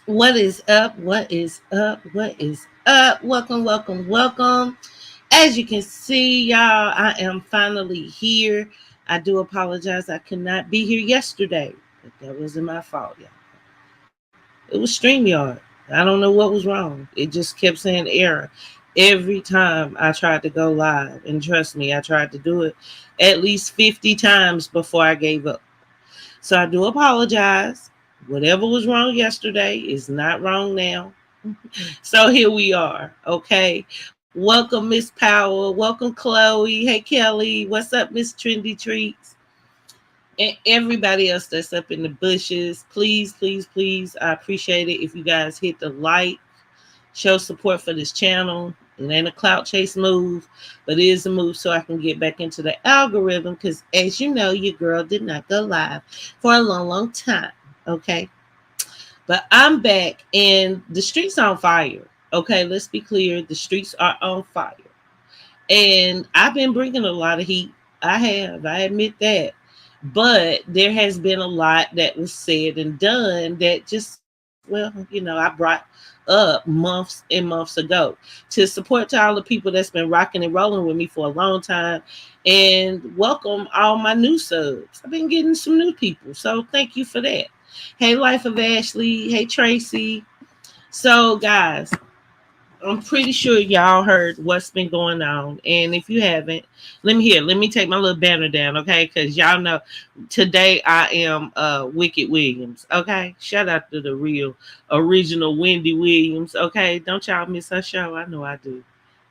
What is up? What is up? What is up? Welcome, welcome, welcome. As you can see, y'all, I am finally here. I do apologize. I could not be here yesterday, but that wasn't my fault, y'all. It was StreamYard. I don't know what was wrong. It just kept saying error every time I tried to go live. And trust me, I tried to do it at least 50 times before I gave up. So I do apologize. Whatever was wrong yesterday is not wrong now. So here we are. Okay. Welcome, Miss Power. Welcome, Chloe. Hey, Kelly. What's up, Miss Trendy Treats? And everybody else that's up in the bushes. Please, please, please. I appreciate it if you guys hit the like, show support for this channel. It ain't a clout chase move, but it is a move so I can get back into the algorithm because, as you know, your girl did not go live for a long, long time. Okay. But I'm back and the streets on fire. Okay. Let's be clear. The streets are on fire. And I've been bringing a lot of heat. I have. I admit that. But there has been a lot that was said and done that just, I brought up months and months ago to support to all the people that's been rocking and rolling with me for a long time and welcome all my new subs. I've been getting some new people. So thank you for that. Hey, Life of Ashley. Hey, Tracy. So, guys, I'm pretty sure y'all heard what's been going on. And if you haven't, let me take my little banner down, okay? Because y'all know today I am Wicked Williams. Okay. Shout out to the real original Wendy Williams. Okay. Don't y'all miss her show. I know I do.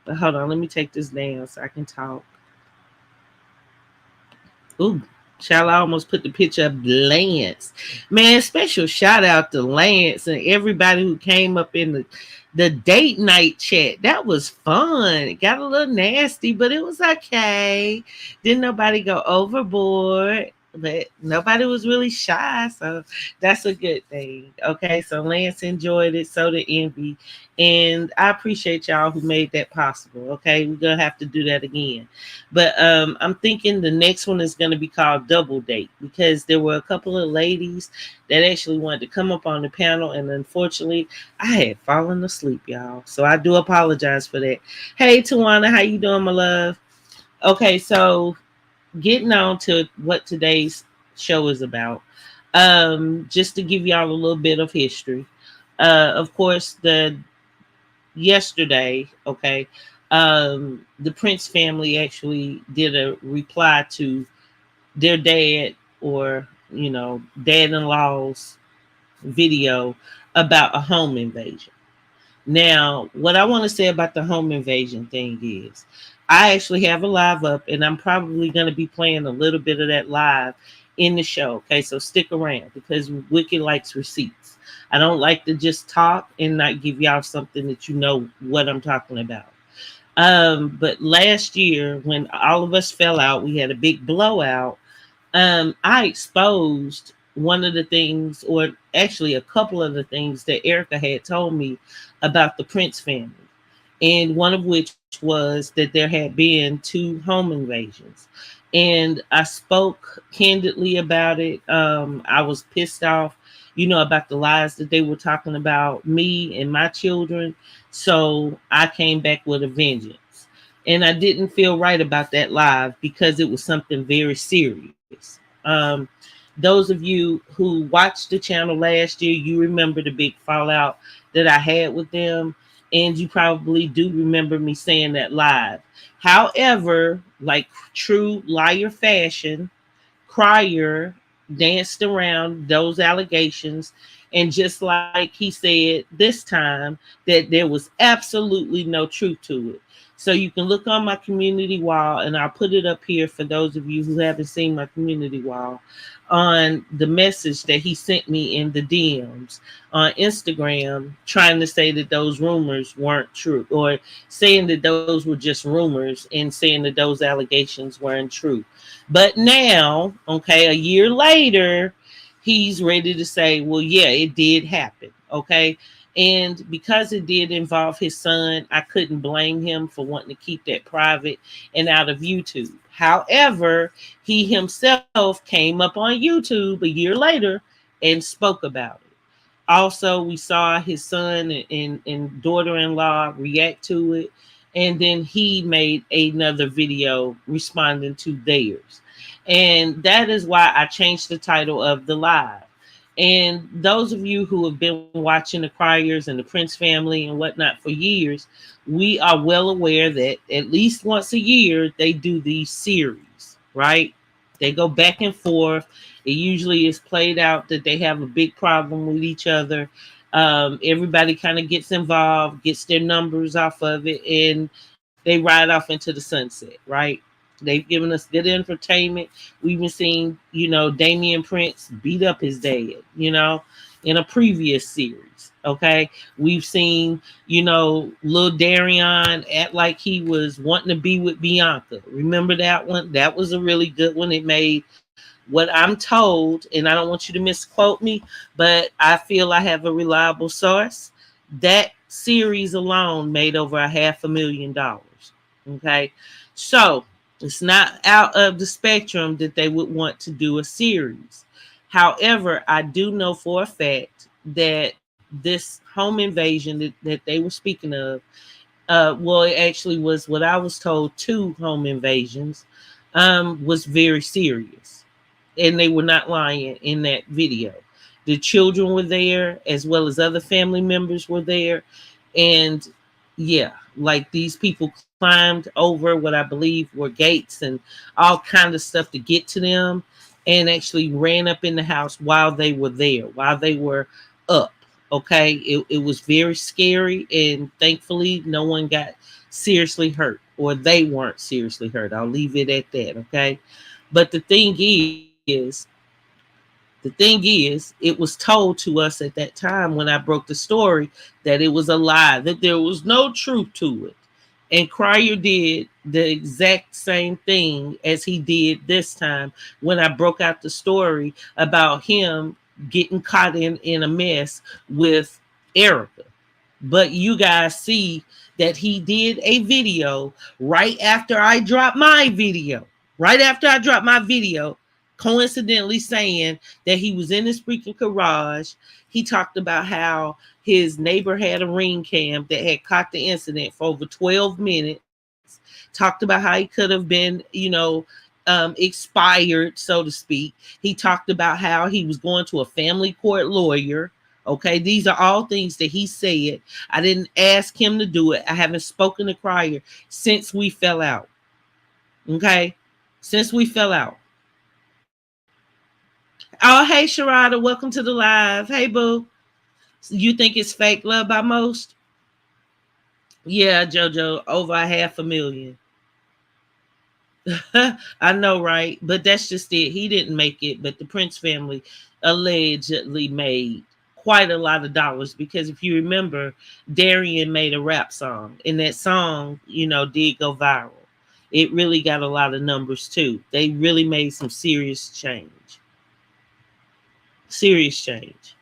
But hold on, let me take this down so I can talk. Ooh, child, I almost put the picture of Lance. Man, special shout out to Lance and everybody who came up in the date night chat. That was fun. It got a little nasty, but it was okay. Didn't nobody go overboard, but nobody was really shy, so that's a good thing. Okay, so Lance enjoyed it, so did Envy, and I appreciate y'all who made that possible. Okay, we're gonna have to do that again. But I'm thinking the next one is going to be called Double Date because there were a couple of ladies that actually wanted to come up on the panel, and unfortunately, I had fallen asleep, y'all. So I do apologize for that. Hey, Tawana, how you doing, my love? Okay, so getting on to what today's show is about. Just to give y'all a little bit of history. Of course, the yesterday, okay, the Prince family actually did a reply to their dad or, dad-in-law's video about a home invasion. Now, what I want to say about the home invasion thing is I actually have a live up and I'm probably going to be playing a little bit of that live in the show. Okay, so stick around because Wicked likes receipts. I don't like to just talk and not give y'all something that you know what I'm talking about. But last year, when all of us fell out, we had a big blowout. I exposed one of the things, or actually a couple of the things that Erica had told me about the Prince family. And one of which was that there had been 2 home invasions. And I spoke candidly about it. I was pissed off, about the lies that they were talking about me and my children. So I came back with a vengeance. And I didn't feel right about that live because it was something very serious. Those of you who watched the channel last year, you remember the big fallout that I had with them. And you probably do remember me saying that live. However, like true liar fashion, Crier danced around those allegations. And just like he said this time, that there was absolutely no truth to it. So you can look on my community wall, and I'll put it up here for those of you who haven't seen my community wall, on the message that he sent me in the DMs on Instagram, trying to say that those rumors weren't true, or saying that those were just rumors and saying that those allegations weren't true. But now, okay, a year later, he's ready to say, well, yeah, it did happen. Okay. And because it did involve his son, I couldn't blame him for wanting to keep that private and out of YouTube. However, he himself came up on YouTube a year later and spoke about it. Also, we saw his son and daughter-in-law react to it, and then he made another video responding to theirs. And that is why I changed the title of the live. And those of you who have been watching the Criers and the Prince family and whatnot for years, we are well aware that at least once a year they do these series, right? They go back and forth. It usually is played out that they have a big problem with each other. Everybody kind of gets involved, gets their numbers off of it, and they ride off into the sunset, right? They've given us good entertainment. We've been seeing, Damian Prince beat up his dad, in a previous series. Okay. We've seen, little Darion act like he was wanting to be with Bianca. Remember that one? That was a really good one. It made what I'm told, and I don't want you to misquote me, but I feel I have a reliable source. That series alone made over $500,000. Okay. So it's not out of the spectrum that they would want to do a series. However, I do know for a fact that this home invasion that they were speaking of, well, it actually was what I was told, two home invasions, was very serious. And they were not lying in that video. The children were there, as well as other family members were there. And yeah, like these people climbed over what I believe were gates and all kind of stuff to get to them, and actually ran up in the house while they were there, while they were up. Okay, it was very scary, and thankfully no one got seriously hurt, or they weren't seriously hurt. I'll leave it at that. Okay, but the thing is, it was told to us at that time when I broke the story that it was a lie, that there was no truth to it. And Crier did the exact same thing as he did this time when I broke out the story about him getting caught in a mess with Erica. But you guys see that he did a video right after I dropped my video. Right after I dropped my video, coincidentally saying that he was in his freaking garage. He talked about how his neighbor had a ring cam that had caught the incident for over 12 minutes. Talked about how he could have been, expired, so to speak. He talked about how he was going to a family court lawyer. Okay, these are all things that he said. I didn't ask him to do it. I haven't spoken to Crier since we fell out. Okay, since we fell out. Oh, hey, Sharada, welcome to the live. Hey, boo. You think it's fake love by most? Yeah, JoJo, over 500,000. I know, right? But that's just it. He didn't make it, but the Prince family allegedly made quite a lot of dollars, because if you remember, Darian made a rap song, and that song, did go viral. It really got a lot of numbers too. They really made some serious change. Serious change.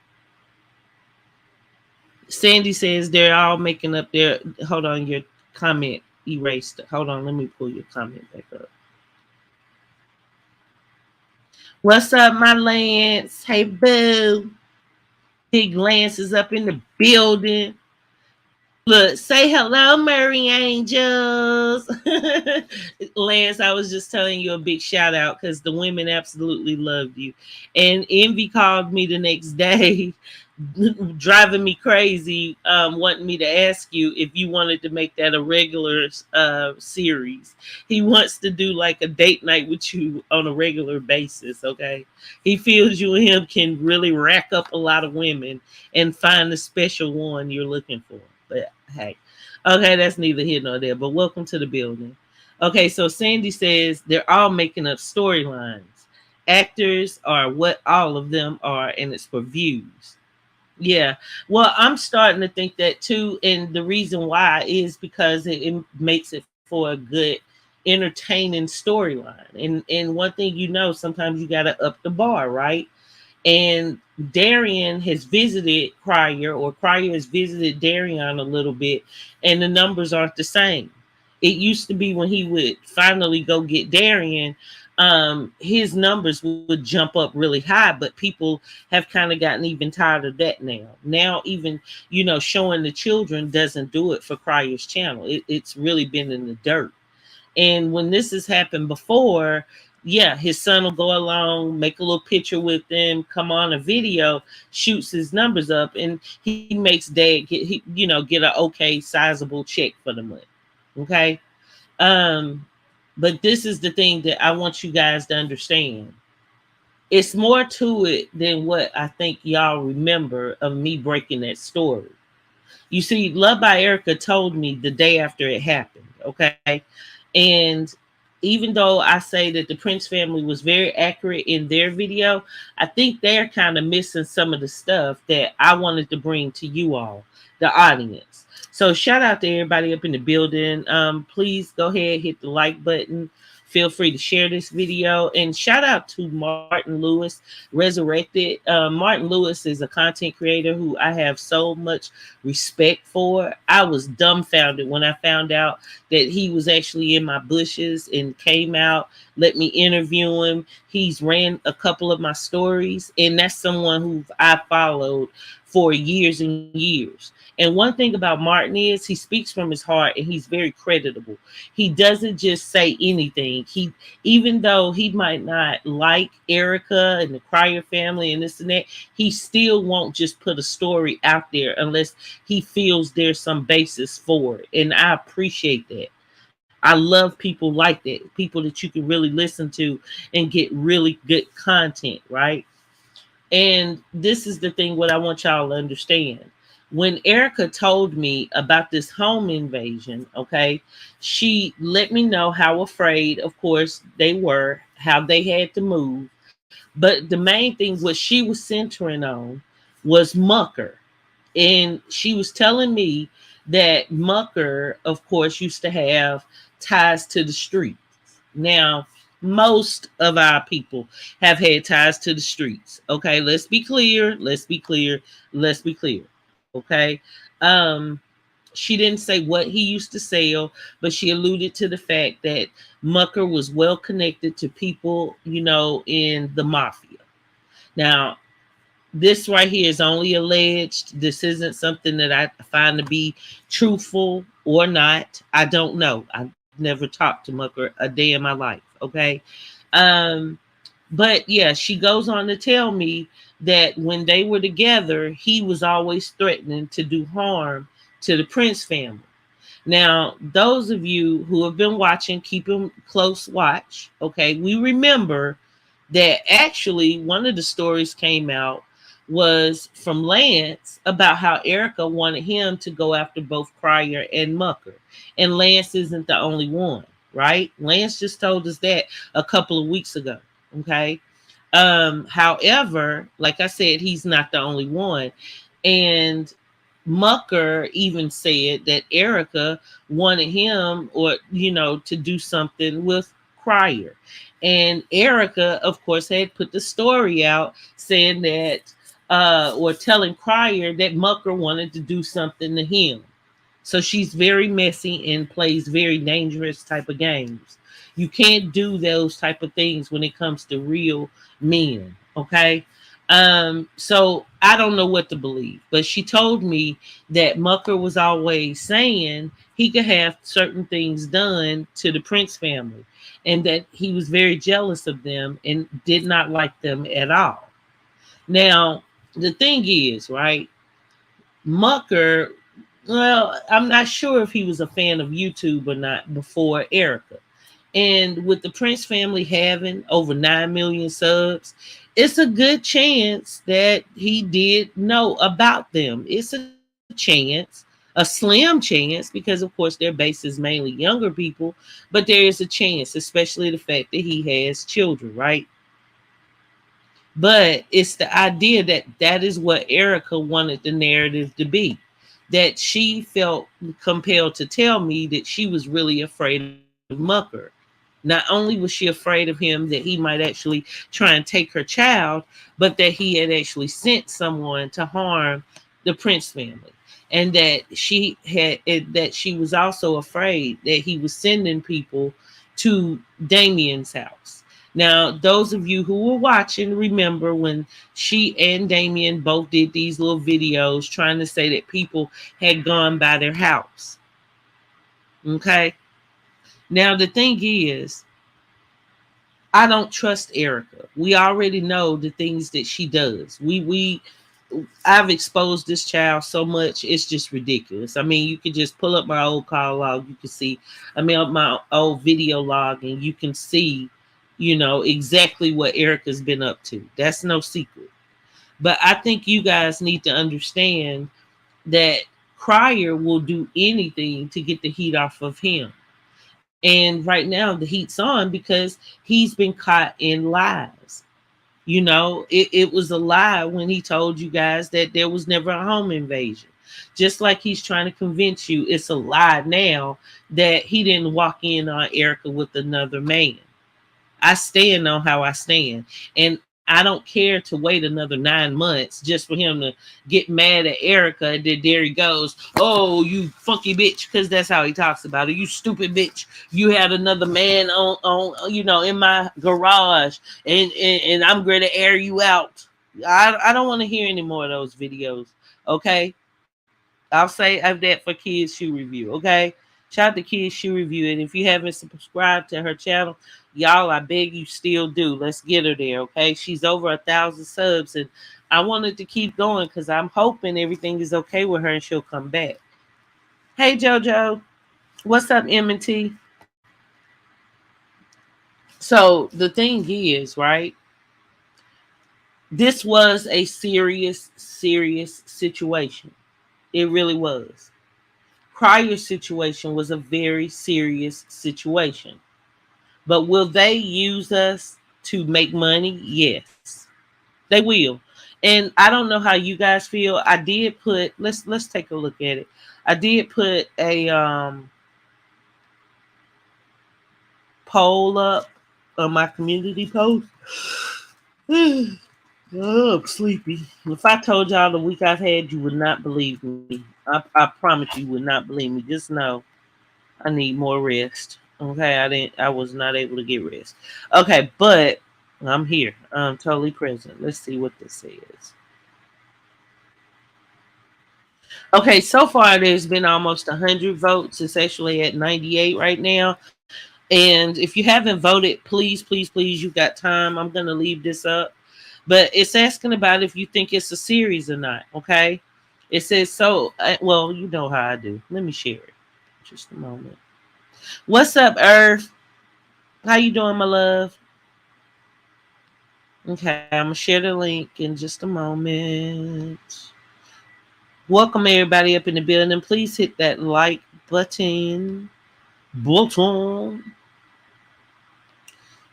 Sandy says they're all making up their. Hold on, your comment erased. Hold on, let me pull your comment back up. What's up, my Lance? Hey, boo. Big Lance is up in the building. Look, say hello, Murray Angels. Lance, I was just telling you a big shout out because the women absolutely loved you. And Envy called me the next day, driving me crazy, wanting me to ask you if you wanted to make that a regular series. He wants to do like a date night with you on a regular basis. Okay, he feels you and him can really rack up a lot of women and find the special one you're looking for. But hey, okay, that's neither here nor there. But welcome to the building. Okay, so Sandy says they're all making up storylines. Actors are what all of them are, and it's for views. Yeah, well, I'm starting to think that too, and the reason why is because it makes it for a good, entertaining storyline. And one thing sometimes you gotta up the bar, right? And Darian has visited Crier, or Crier has visited Darian a little bit, and the numbers aren't the same. It used to be when he would finally go get Darian, his numbers would jump up really high, but people have kind of gotten even tired of that now. Now, even, showing the children doesn't do it for Crier's channel. It's really been in the dirt. And when this has happened before, yeah, his son will go along, make a little picture with them, come on a video, shoots his numbers up, and he makes dad get a okay sizable check for the month. Okay. Um, but this is the thing that I want you guys to understand. It's more to it than what I think y'all remember of me breaking that story. You see, Love by Erica told me the day after it happened, okay? And even though I say that the Prince family was very accurate in their video, I think they're kind of missing some of the stuff that I wanted to bring to you all, the audience. So shout out to everybody up in the building. Please go ahead, hit the like button. Feel free to share this video. And shout out to Martin Lewis, Resurrected. Martin Lewis is a content creator who I have so much respect for. I was dumbfounded when I found out that he was actually in my bushes and came out, let me interview him. He's ran a couple of my stories, and that's someone who I followed for years and years. And one thing about Martin is he speaks from his heart, and he's very creditable. He doesn't just say anything. Even though he might not like Erica and the Crier family and this and that, he still won't just put a story out there unless he feels there's some basis for it. And I appreciate that. I love people like that, people that you can really listen to and get really good content, right? And this is the thing what I want y'all to understand. When Erica told me about this home invasion, okay, she let me know how afraid, of course, they were, how they had to move. But the main thing what she was centering on was Mucker. And she was telling me that Mucker, of course, used to have ties to the streets. Now, most of our people have had ties to the streets. Okay, let's be clear. Let's be clear. Let's be clear. Okay. Um, she didn't say what he used to sell, but she alluded to the fact that Mucker was well connected to people, in the mafia. Now, this right here is only alleged. This isn't something that I find to be truthful or not. I don't know. I've never talked to Mucker a day in my life. Okay. Um, but yeah, she goes on to tell me that when they were together, he was always threatening to do harm to the Prince family. Now, those of you who have been watching, keep a close watch. Okay. We remember that actually one of the stories came out was from Lance about how Erica wanted him to go after both Crier and Mucker. And Lance isn't the only one, right? Lance just told us that a couple of weeks ago. Okay. However, like I said, he's not the only one. And Mucker even said that Erica wanted him to do something with Crier. And Erica, of course, had put the story out saying that, or telling Crier that Mucker wanted to do something to him. So she's very messy and plays very dangerous type of games. You can't do those type of things when it comes to real men. Okay. So I don't know what to believe, but she told me that Mucker was always saying he could have certain things done to the Prince family and that he was very jealous of them and did not like them at all. Now, the thing is, right, Mucker, well, I'm not sure if he was a fan of YouTube or not before Erica. And with the Prince family having over 9 million subs, it's a good chance that he did know about them. It's a chance, a slim chance, because of course their base is mainly younger people, but there is a chance, especially the fact that he has children, right? But it's the idea that that is what Erica wanted the narrative to be. That she felt compelled to tell me that she was really afraid of Mucker. Not only was she afraid of him that he might actually try and take her child, but that he had actually sent someone to harm the Prince family. And that she was also afraid that he was sending people to Damien's house. Now, those of you who were watching, remember when she and Damien both did these little videos trying to say that people had gone by their house. Okay. Now, the thing is, I don't trust Erica. We already know the things that she does. I've exposed this child so much, it's just ridiculous. I mean, you can just pull up my old call log, you can see, I mean, my old video log, and you can see, exactly what Erica's been up to. That's no secret. But I think you guys need to understand that Crier will do anything to get the heat off of him. And right now, the heat's on because he's been caught in lies. It was a lie when he told you guys that there was never a home invasion. Just like he's trying to convince you it's a lie now that he didn't walk in on Erica with another man. I stand on how I stand. And I don't care to wait another 9 months just for him to get mad at Erica. And then there he goes, oh, you funky bitch, because that's how he talks about it. You stupid bitch. You had another man on in my garage, and I'm going to air you out. I don't want to hear any more of those videos. Okay. I'll say that for Kids Shoe Review. Okay. Shout out to Kids Shoe Review. And if you haven't subscribed to her channel, y'all, I beg you still do. Let's get her there. Okay. She's over 1,000 subs. And I wanted to keep going because I'm hoping everything is okay with her and she'll come back. Hey, JoJo. What's up, M&T? So the thing is, right? This was a serious, serious situation. It really was. Crier's situation was a very serious situation. But will they use us to make money? Yes, they will. And I don't know how you guys feel. I did put, let's take a look at it. I did put a poll up on my community post. Oh, I'm sleepy. If I told y'all the week I've had, you would not believe me. I promise you would not believe me. Just know I need more rest. Okay, I was not able to get rest. Okay, but I'm here. I'm totally present. Let's see what this says. Okay, so far there's been almost 100 votes. It's actually at 98 right now. And if you haven't voted, please, please, please, you got time. I'm going to leave this up. But it's asking about if you think it's a series or not. Okay. It says so. Well, you know how I do. Let me share it. Just a moment. What's up, Earth? How you doing, my love? Okay, I'm gonna share the link in just a moment. Welcome everybody up in the building. Please hit that like button.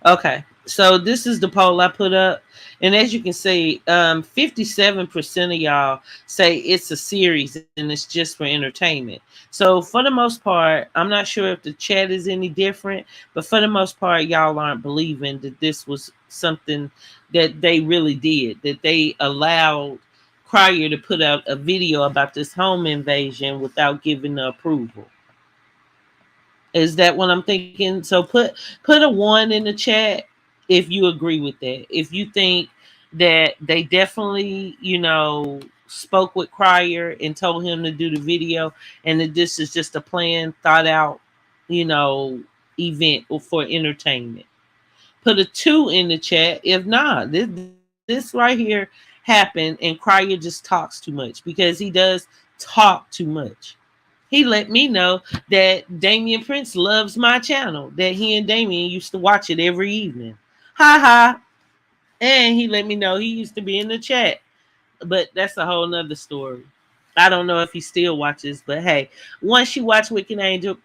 Okay, so this is the poll I put up, and as you can see, 57% of y'all say it's a series and it's just for entertainment. So for the most part, I'm not sure if the chat is any different, but for the most part, y'all aren't believing that this was something that they really did, that they allowed Crier to put out a video about this home invasion without giving the approval. Is that what I'm thinking? So put a 1 in the chat if you agree with that. If you think that they definitely, spoke with Crier and told him to do the video, and that this is just a planned, thought out, event for entertainment. Put a 2 in the chat. If not, this right here happened, and Crier just talks too much because he does talk too much. He let me know that Damian Prince loves my channel, that he and Damian used to watch it every evening. Ha ha. And he let me know he used to be in the chat. But that's a whole nother story. I don't know if he still watches, but hey, once you watch Wicked Angel,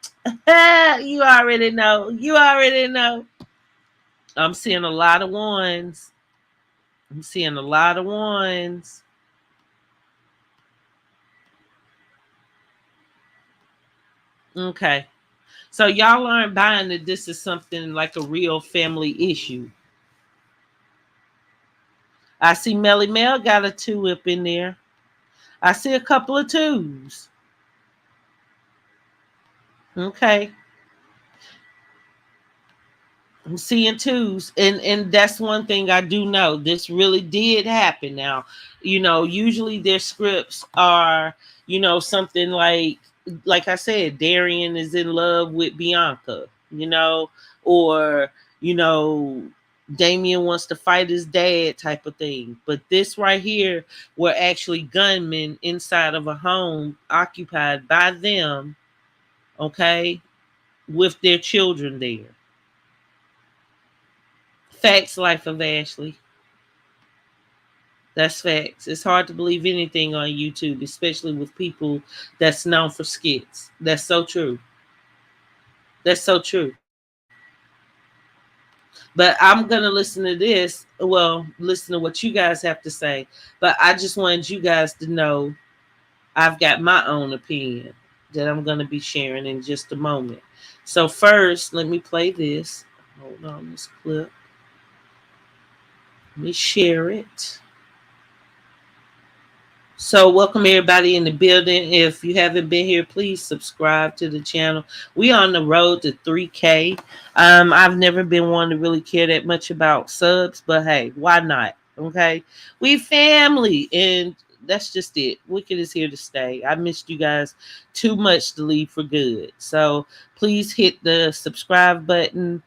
you already know. You already know. I'm seeing a lot of ones. I'm seeing a lot of ones. Okay. So y'all aren't buying that this is something like a real family issue. I see Melly Mel got a 2 up in there. I see a couple of 2s. Okay. I'm seeing twos, and that's one thing I do know. This really did happen. Now, usually their scripts are, something like I said, Darian is in love with Bianca, or you know, Damien wants to fight his dad type of thing. But this right here were actually gunmen inside of a home occupied by them, okay, with their children there. Facts, life of Ashley. That's facts. It's hard to believe anything on YouTube, especially with people that's known for skits. That's so true. That's so true. But I'm gonna listen to this. Well, listen to what you guys have to say. But I just wanted you guys to know I've got my own opinion that I'm gonna be sharing in just a moment. So first, let me play this. Hold on, this clip. Let me share it. So welcome everybody in the building. If you haven't been here, please subscribe to the channel. We on the road to 3K. I've never been one to really care that much about subs, but hey, why not? Okay. We family, and that's just it. Wicked is here to stay. I missed you guys too much to leave for good. So please hit the subscribe button.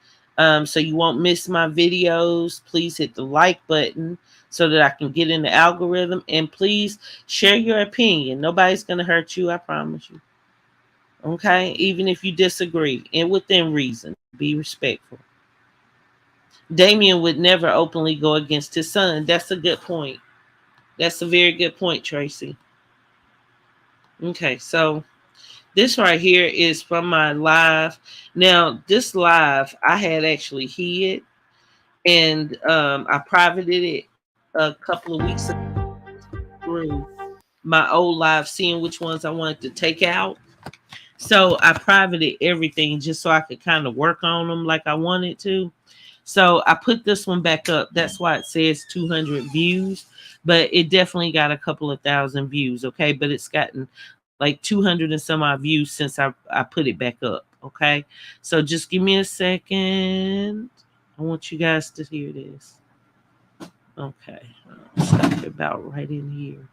So you won't miss my videos. Please hit the like button so that I can get in the algorithm. And please share your opinion. Nobody's going to hurt you, I promise you. Okay? Even if you disagree, and within reason, be respectful. Damien would never openly go against his son. That's a good point. That's a very good point, Tracy. Okay, so this right here is from my live. Now, this live I had actually hid, and I privated it a couple of weeks ago through my old live, seeing which ones I wanted to take out. So I privated everything just so I could kind of work on them like I wanted to. So I put this one back up. That's why it says 200 views, but it definitely got a couple of thousand views. Okay. But it's gotten like 200 and some odd views since I put it back up. Okay. So just give me a second. I want you guys to hear this. Okay. I'll stop about right in here.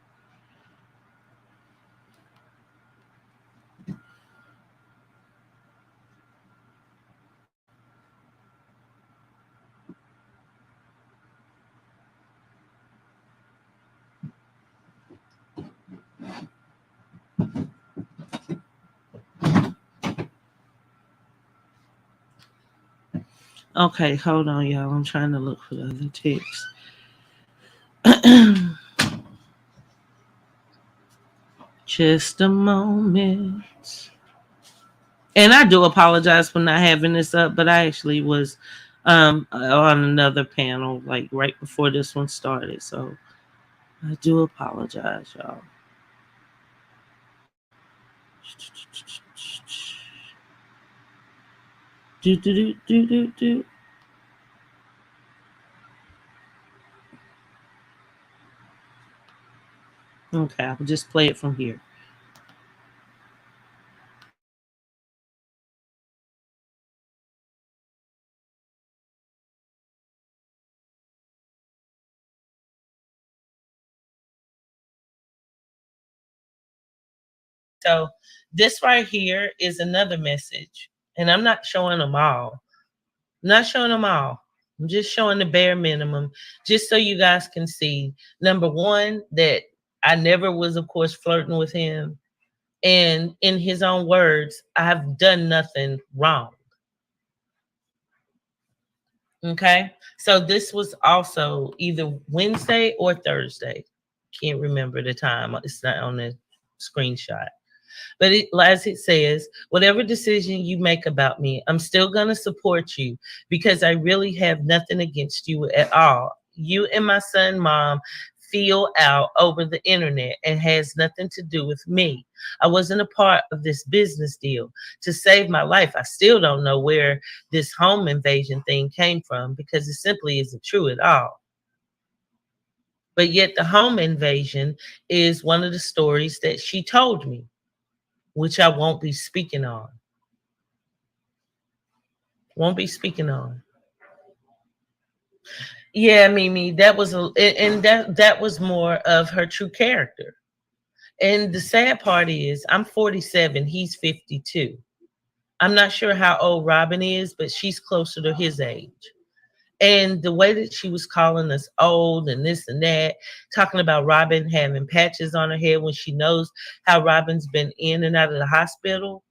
Okay, hold on, y'all. I'm trying to look for the other text. Just a moment. And I do apologize for not having this up, but I actually was on another panel like right before this one started. So I do apologize, y'all. Do do do do do do. Okay, I'll just play it from here. So this right here is another message, and I'm not showing them all. I'm not showing them all. I'm just showing the bare minimum, just so you guys can see. Number one, that I never was, of course, flirting with him. And in his own words, I've done nothing wrong. Okay. So this was also either Wednesday or Thursday. Can't remember the time. It's not on the screenshot. But as it says, whatever decision you make about me, I'm still going to support you because I really have nothing against you at all. You and my son, mom, feel out over the internet and has nothing to do with me. I wasn't a part of this business deal. To save my life, I still don't know where this home invasion thing came from because it simply isn't true at all. But yet, the home invasion is one of the stories that she told me, which I won't be speaking on. Won't be speaking on. Yeah, Mimi, that was and that was more of her true character. And the sad part is, I'm 47, he's 52. I'm not sure how old Robin is, but she's closer to his age. And the way that she was calling us old and this and that, talking about Robin having patches on her head when she knows how Robin's been in and out of the hospital,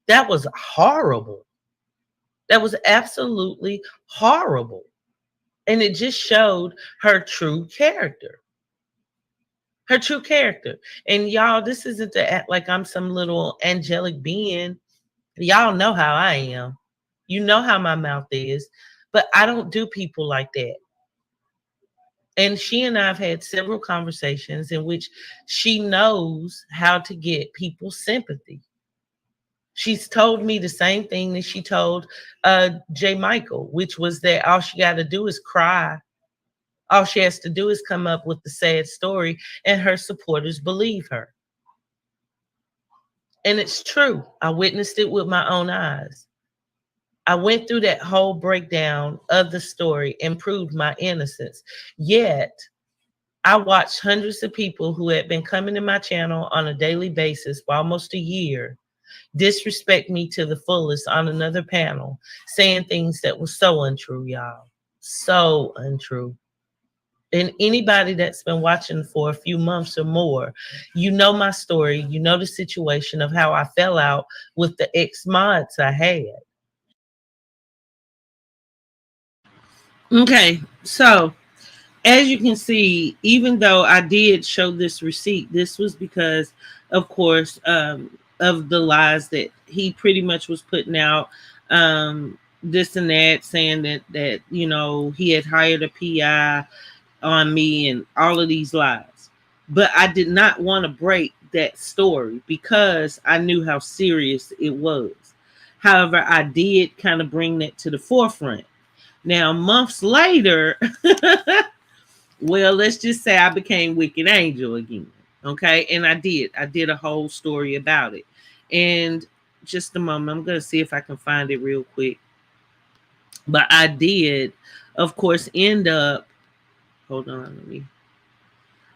that was horrible. That was absolutely horrible. And it just showed her true character. Her true character. And y'all, this isn't to act like I'm some little angelic being. Y'all know how I am. You know how my mouth is. But I don't do people like that. And she and I have had several conversations in which she knows how to get people's sympathy. She's told me the same thing that she told J. Michael, which was that all she got to do is cry. All she has to do is come up with the sad story, and her supporters believe her. And it's true. I witnessed it with my own eyes. I went through that whole breakdown of the story and proved my innocence. Yet, I watched hundreds of people who had been coming to my channel on a daily basis for almost a year disrespect me to the fullest on another panel, saying things that were so untrue, y'all. So untrue. And anybody that's been watching for a few months or more, you know my story. You know the situation of how I fell out with the ex mods I had. Okay, so as you can see, even though I did show this receipt, this was because, of course, of the lies that he pretty much was putting out, this and that, saying that he had hired a PI on me and all of these lies. But I did not want to break that story because I knew how serious it was. However, I did kind of bring that to the forefront. Now, months later, well, let's just say I became Wicked Angel again. Okay. And I did. I did a whole story about it. And just a moment, I'm going to see if I can find it real quick. But I did, of course, end up, hold on, let me,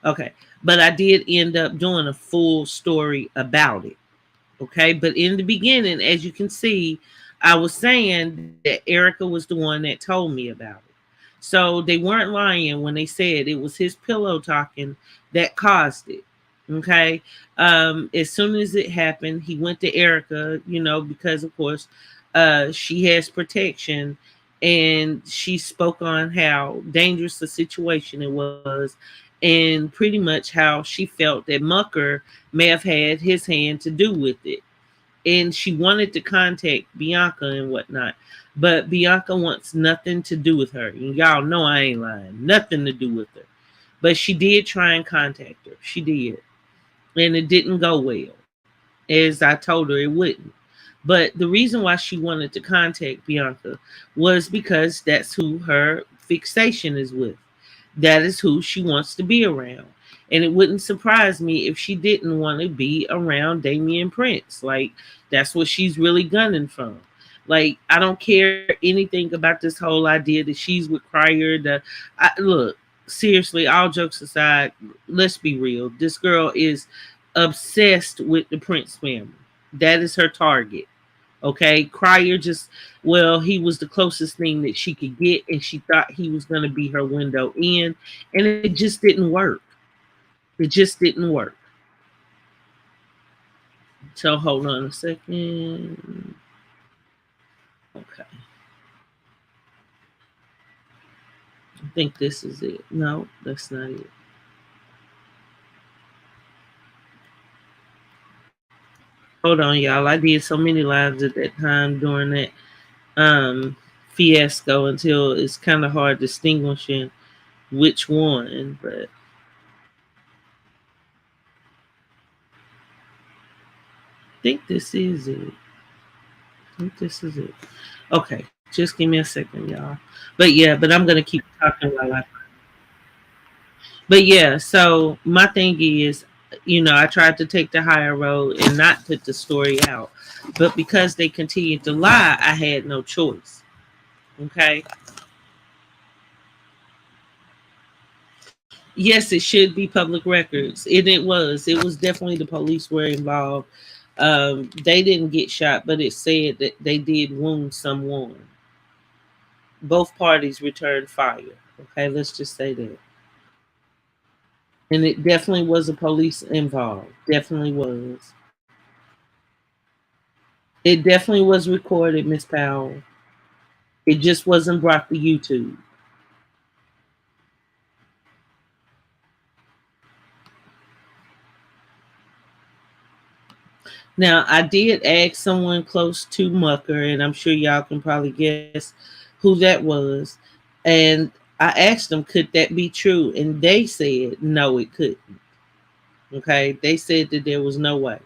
okay. But I did end up doing a full story about it. Okay. But in the beginning, as you can see, I was saying that Erica was the one that told me about it. So they weren't lying when they said it was his pillow talking that caused it. Okay. As soon as it happened, he went to Erica, because of course she has protection, and she spoke on how dangerous the situation it was, and pretty much how she felt that Mucker may have had his hand to do with it, and she wanted to contact Bianca and whatnot. But Bianca wants nothing to do with her. And y'all know I ain't lying. Nothing to do with her. But she did try and contact her. She did. And it didn't go well. As I told her it wouldn't. But the reason why she wanted to contact Bianca was because that's who her fixation is with. That is who she wants to be around. And it wouldn't surprise me if she didn't want to be around Damian Prince. Like, that's what she's really gunning from. Like, I don't care anything about this whole idea that she's with Crier. Look, seriously, all jokes aside, let's be real. This girl is obsessed with the Prince family. That is her target. Okay, Crier just, well, he was the closest thing that she could get, and she thought he was going to be her window in, and it just didn't work. It just didn't work. So hold on a second. Okay, I think this is it. No, that's not it. Hold on, y'all. I did so many lives at that time during that fiasco until it's kind of hard distinguishing which one, but I think this is it. I think this is it. Okay, just give me a second, y'all. But yeah, but I'm gonna keep talking while I. But yeah, so my thing is, I tried to take the higher road and not put the story out, but because they continued to lie, I had no choice. Okay, Yes, it should be public records. And it was. It was definitely the police were involved. They didn't get shot, but it said that they did wound someone. Both parties returned fire. Okay, let's just say that. And it definitely was a police involved. Definitely was. It definitely was recorded, Miss Powell. It just wasn't brought to YouTube. Now, I did ask someone close to Mucker, and I'm sure y'all can probably guess who that was. And I asked them, could that be true? And they said, no, it couldn't. Okay. They said that there was no way.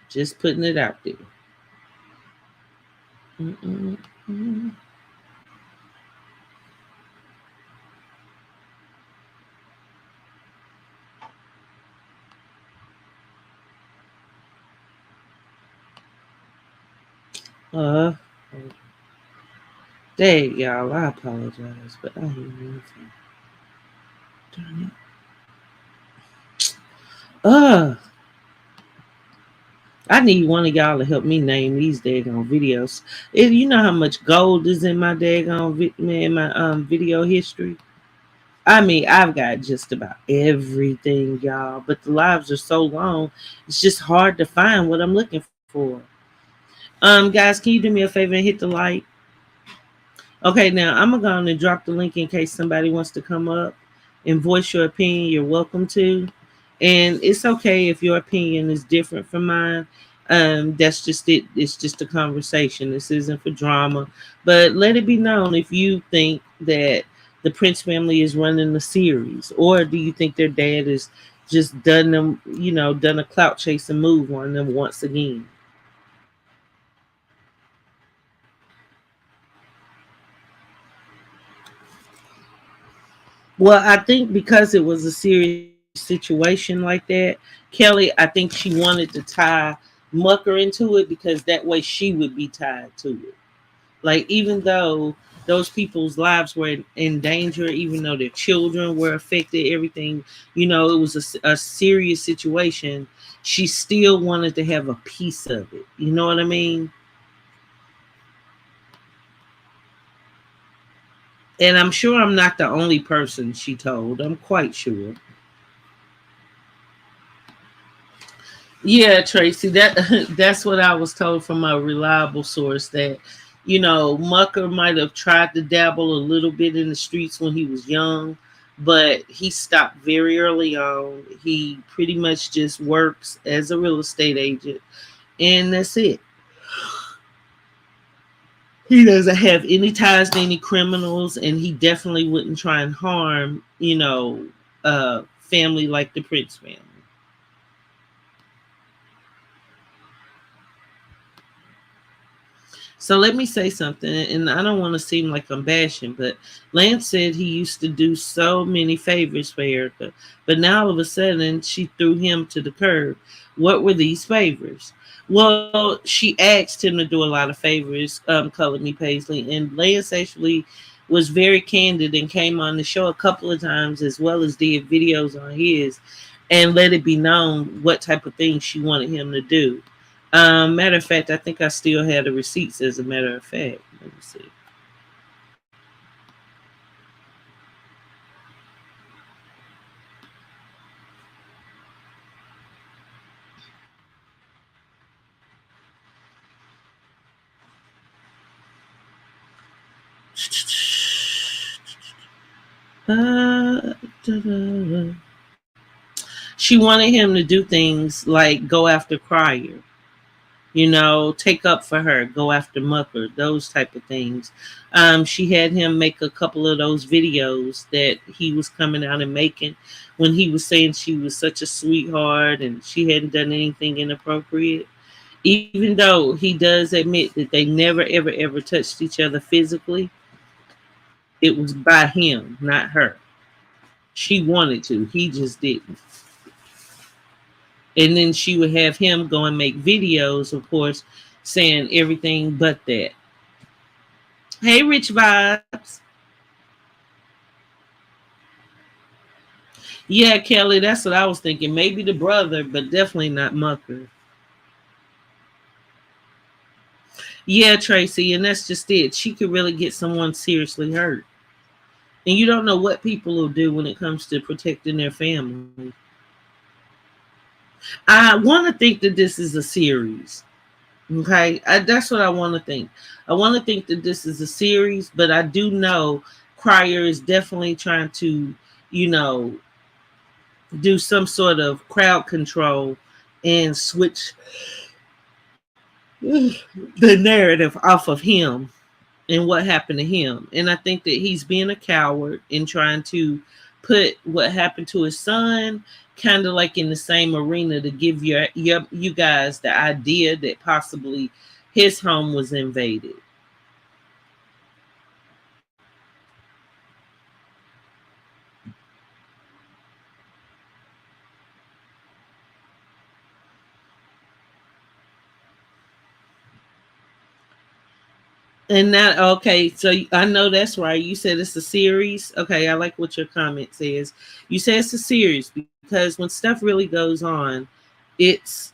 Just putting it out there. Mm-mm-mm. Uh, Dang, y'all, I apologize, but I hear anything. Darn it. I need one of y'all to help me name these daggone videos. You know how much gold is in my daggone in my video history. I mean, I've got just about everything, y'all. But the lives are so long, it's just hard to find what I'm looking for. Guys, can you do me a favor and hit the like? Okay, now I'm going to drop the link in case somebody wants to come up and voice your opinion. You're welcome to. And it's okay if your opinion is different from mine. That's just it. It's just a conversation. This isn't for drama. But let it be known if you think that the Prince family is running the series, or do you think their dad is just done them, done a clout chasing move on them once again? Well, I think because it was a serious situation like that, Kelly, I think she wanted to tie Mucker into it because that way she would be tied to it. Like, even though those people's lives were in danger, even though their children were affected, everything, it was a serious situation, she still wanted to have a piece of it. You know what I mean? And I'm sure I'm not the only person she told. I'm quite sure. Yeah, Tracy, that's what I was told from a reliable source that Mucker might have tried to dabble a little bit in the streets when he was young, but he stopped very early on. He pretty much just works as a real estate agent, and that's it. He doesn't have any ties to any criminals, and he definitely wouldn't try and harm, family like the Prince family. So let me say something, and I don't want to seem like I'm bashing, but Lance said he used to do so many favors for Erica, but now all of a sudden she threw him to the curb. What were these favors? Well, she asked him to do a lot of favors, Colored Me Paisley, and Lance actually was very candid and came on the show a couple of times as well as did videos on his and let it be known what type of things she wanted him to do. Matter of fact, I think I still had the receipts. As a matter of fact, let me see. Da-da. She wanted him to do things like go after Crier, take up for her, go after Mucker, those type of things. She had him make a couple of those videos that he was coming out and making when he was saying she was such a sweetheart and she hadn't done anything inappropriate. Even though he does admit that they never, ever, ever touched each other physically, it was by him, not her. She wanted to, he just didn't. And then she would have him go and make videos, of course, saying everything but that. Hey, Rich Vibes. Yeah, Kelly, that's what I was thinking. Maybe the brother, but definitely not Mucker. Yeah, Tracy, and that's just it. She could really get someone seriously hurt. And you don't know what people will do when it comes to protecting their family. I want to think that this is a series. Okay, that's what I want to think. I want to think that this is a series, but I do know Crier is definitely trying to, you know, do some sort of crowd control and switch the narrative off of him and what happened to him. And I think that he's being a coward in trying to put what happened to his son kind of like in the same arena to give you guys the idea that possibly his home was invaded. And that okay, so I know that's right. You said it's a series. Okay, I like what your comment says. You say it's a series because when stuff really goes on, it's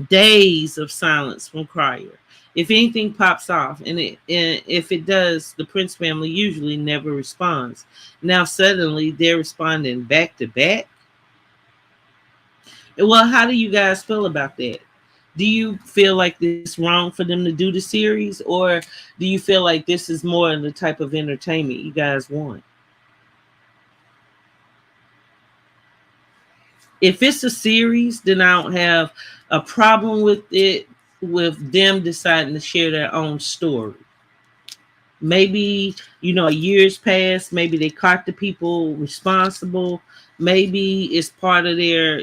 days of silence from Crier. If anything pops off, and if it does, the Prince family usually never responds. Now suddenly they're responding back to back. Well, how do you guys feel about that? Do you feel like it's wrong for them to do the series, or do you feel like this is more of the type of entertainment you guys want? If it's a series, then I don't have a problem with it, with them deciding to share their own story. Maybe, years passed, maybe they caught the people responsible, maybe it's part of their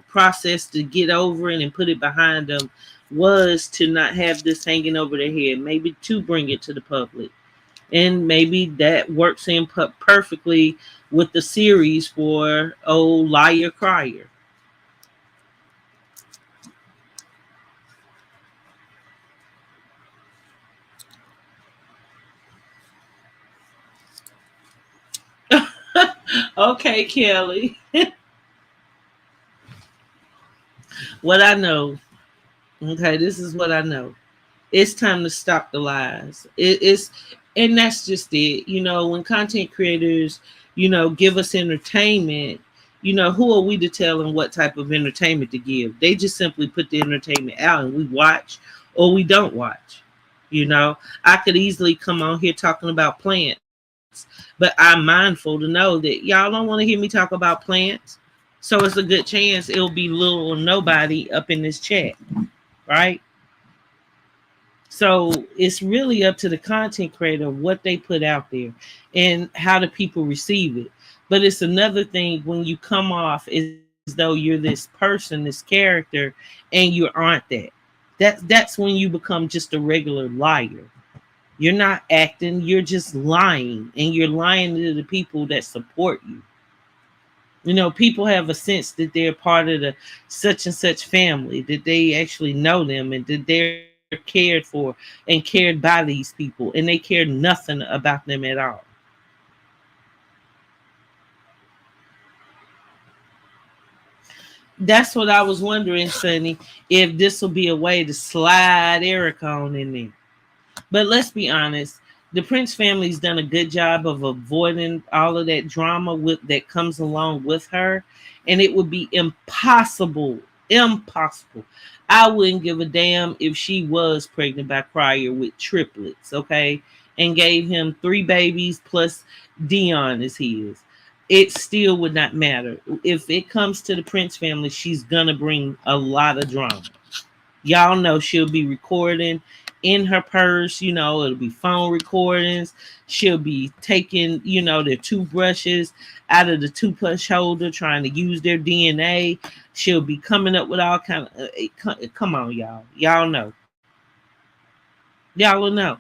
process to get over it and put it behind them, was to not have this hanging over their head, maybe to bring it to the public. And maybe that works in perfectly with the series for old liar crier. Okay, Kelly. What I know, okay, this is what I know. It's time to stop the lies. And that's just it. When content creators, give us entertainment, who are we to tell them what type of entertainment to give? They just simply put the entertainment out and we watch or we don't watch. I could easily come on here talking about plants, but I'm mindful to know that y'all don't want to hear me talk about plants. So it's a good chance it'll be little or nobody up in this chat, right? So it's really up to the content creator what they put out there and how the people receive it. But it's another thing when you come off as though you're this person, this character, and you aren't that. That's when you become just a regular liar. You're not acting, you're just lying, and you're lying to the people that support you. People have a sense that they're part of the such and such family, that they actually know them and that they're cared for and cared by these people, and they care nothing about them at all. That's what I was wondering, Sonny, if this will be a way to slide Erica on in there. But let's be honest, the Prince family's done a good job of avoiding all of that drama that comes along with her, and it would be impossible. I wouldn't give a damn if she was pregnant by Crier with triplets, okay, and gave him 3 babies plus Dion is his. It still would not matter. If it comes to the Prince family, she's gonna bring a lot of drama. Y'all know she'll be recording in her purse, it'll be phone recordings. She'll be taking, their toothbrushes out of the toothbrush holder, trying to use their DNA. She'll be coming up with all kind of come on, y'all. Y'all know. Y'all will know.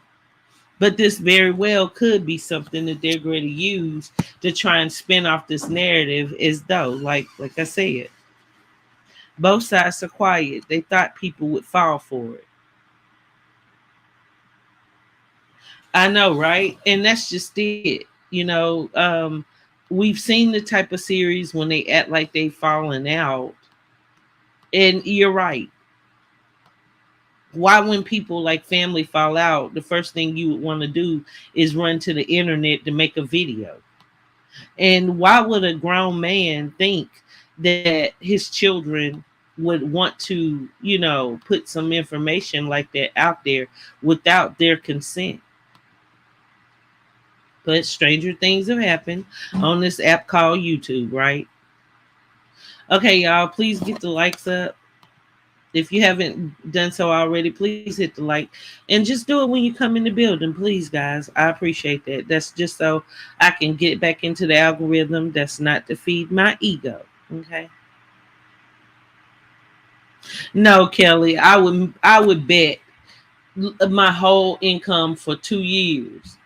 But this very well could be something that they're going to use to try and spin off this narrative as though, like I said, both sides are quiet. They thought people would fall for it. I know, right? And that's just it. We've seen the type of series when they act like they falling out. And you're right. Why, when people like family fall out, the first thing you would want to do is run to the internet to make a video? And why would a grown man think that his children would want to, put some information like that out there without their consent? But stranger things have happened on this app called YouTube, right? Okay, y'all, please get the likes up. If you haven't done so already, please hit the like and just do it when you come in the building, please, guys. I appreciate that. That's just so I can get back into the algorithm. That's not to feed my ego. Okay. No, Kelly, I would bet my whole income for 2 years,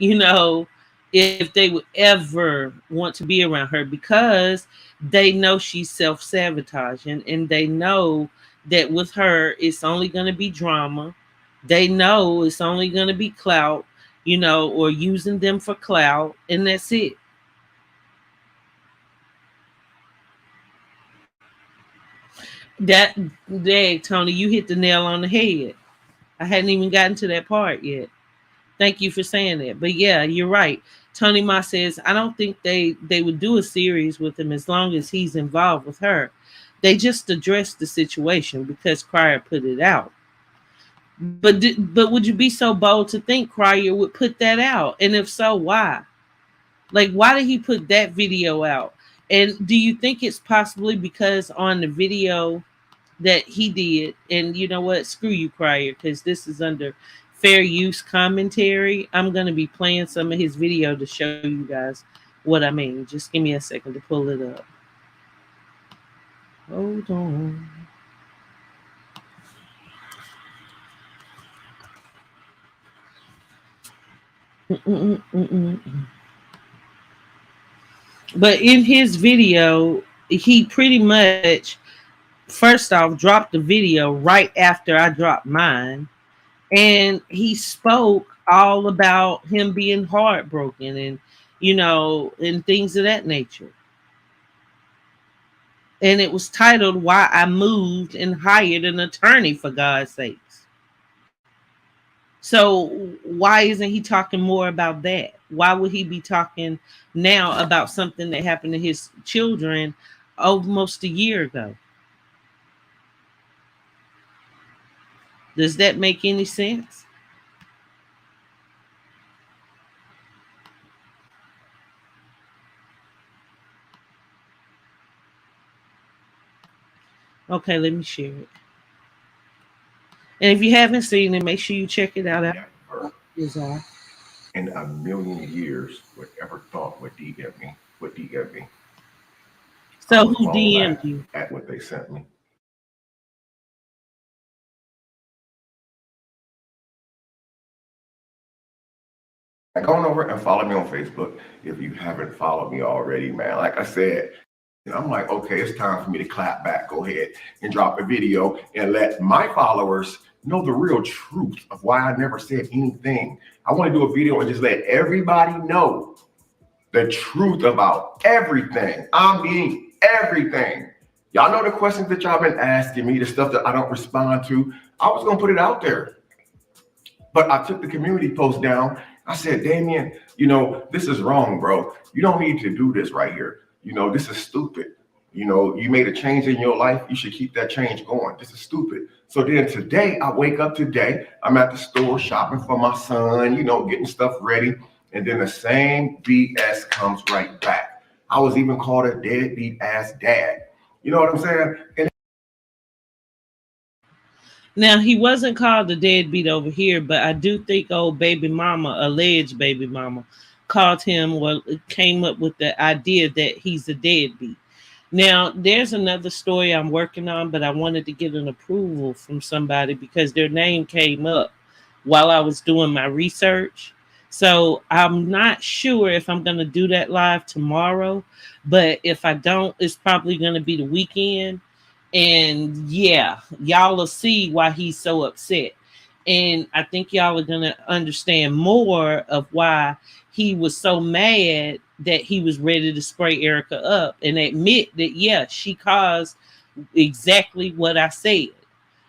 if they would ever want to be around her, because they know she's self-sabotaging, and they know that with her it's only going to be drama. They know it's only going to be clout, or using them for clout, and that's it. That day, Tony, you hit the nail on the head. I hadn't even gotten to that part yet. Thank you for saying that. But yeah, you're right. Tony Ma says, I don't think they would do a series with him as long as he's involved with her. They just addressed the situation because Crier put it out. But would you be so bold to think Crier would put that out? And if so, why? Like, why did he put that video out? And do you think it's possibly because on the video that he did, and you know what, screw you, Crier, because this is under fair use commentary. I'm going to be playing some of his video to show you guys what I mean. Just give me a second to pull it up. Hold on. But in his video, he pretty much, first off, dropped the video right after I dropped mine. And he spoke all about him being heartbroken, and things of that nature. And it was titled Why I Moved and Hired an Attorney, for God's sakes. So why isn't he talking more about that? Why would he be talking now about something that happened to his children almost a year ago? Does that make any sense? Okay, let me share it. And if you haven't seen it, make sure you check it out. Is all. In a million years would ever thought would DM me. Would DM me. So who DM'd you? At what they sent me. Go on over and follow me on Facebook if you haven't followed me already, man. Like I said, I'm like, okay, it's time for me to clap back. Go ahead and drop a video and let my followers know the real truth of why I never said anything. I want to do a video and just let everybody know the truth about everything. I mean, everything. Y'all know the questions that y'all been asking me, the stuff that I don't respond to. I was going to put it out there. But I took the community post down. I said, Damien, this is wrong, bro. You don't need to do this right here. This is stupid. You made a change in your life. You should keep that change going. This is stupid. So then today, I wake up today. I'm at the store shopping for my son, getting stuff ready. And then the same BS comes right back. I was even called a deadbeat ass dad. You know what I'm saying? And now, he wasn't called a deadbeat over here, but I do think old baby mama, alleged baby mama, called him, well, came up with the idea that he's a deadbeat. Now, there's another story I'm working on, but I wanted to get an approval from somebody because their name came up while I was doing my research. So I'm not sure if I'm going to do that live tomorrow, but if I don't, it's probably going to be the weekend. And yeah, y'all will see why he's so upset. And I think y'all are gonna understand more of why he was so mad that he was ready to spray Erica up and admit that yeah, she caused exactly what I said.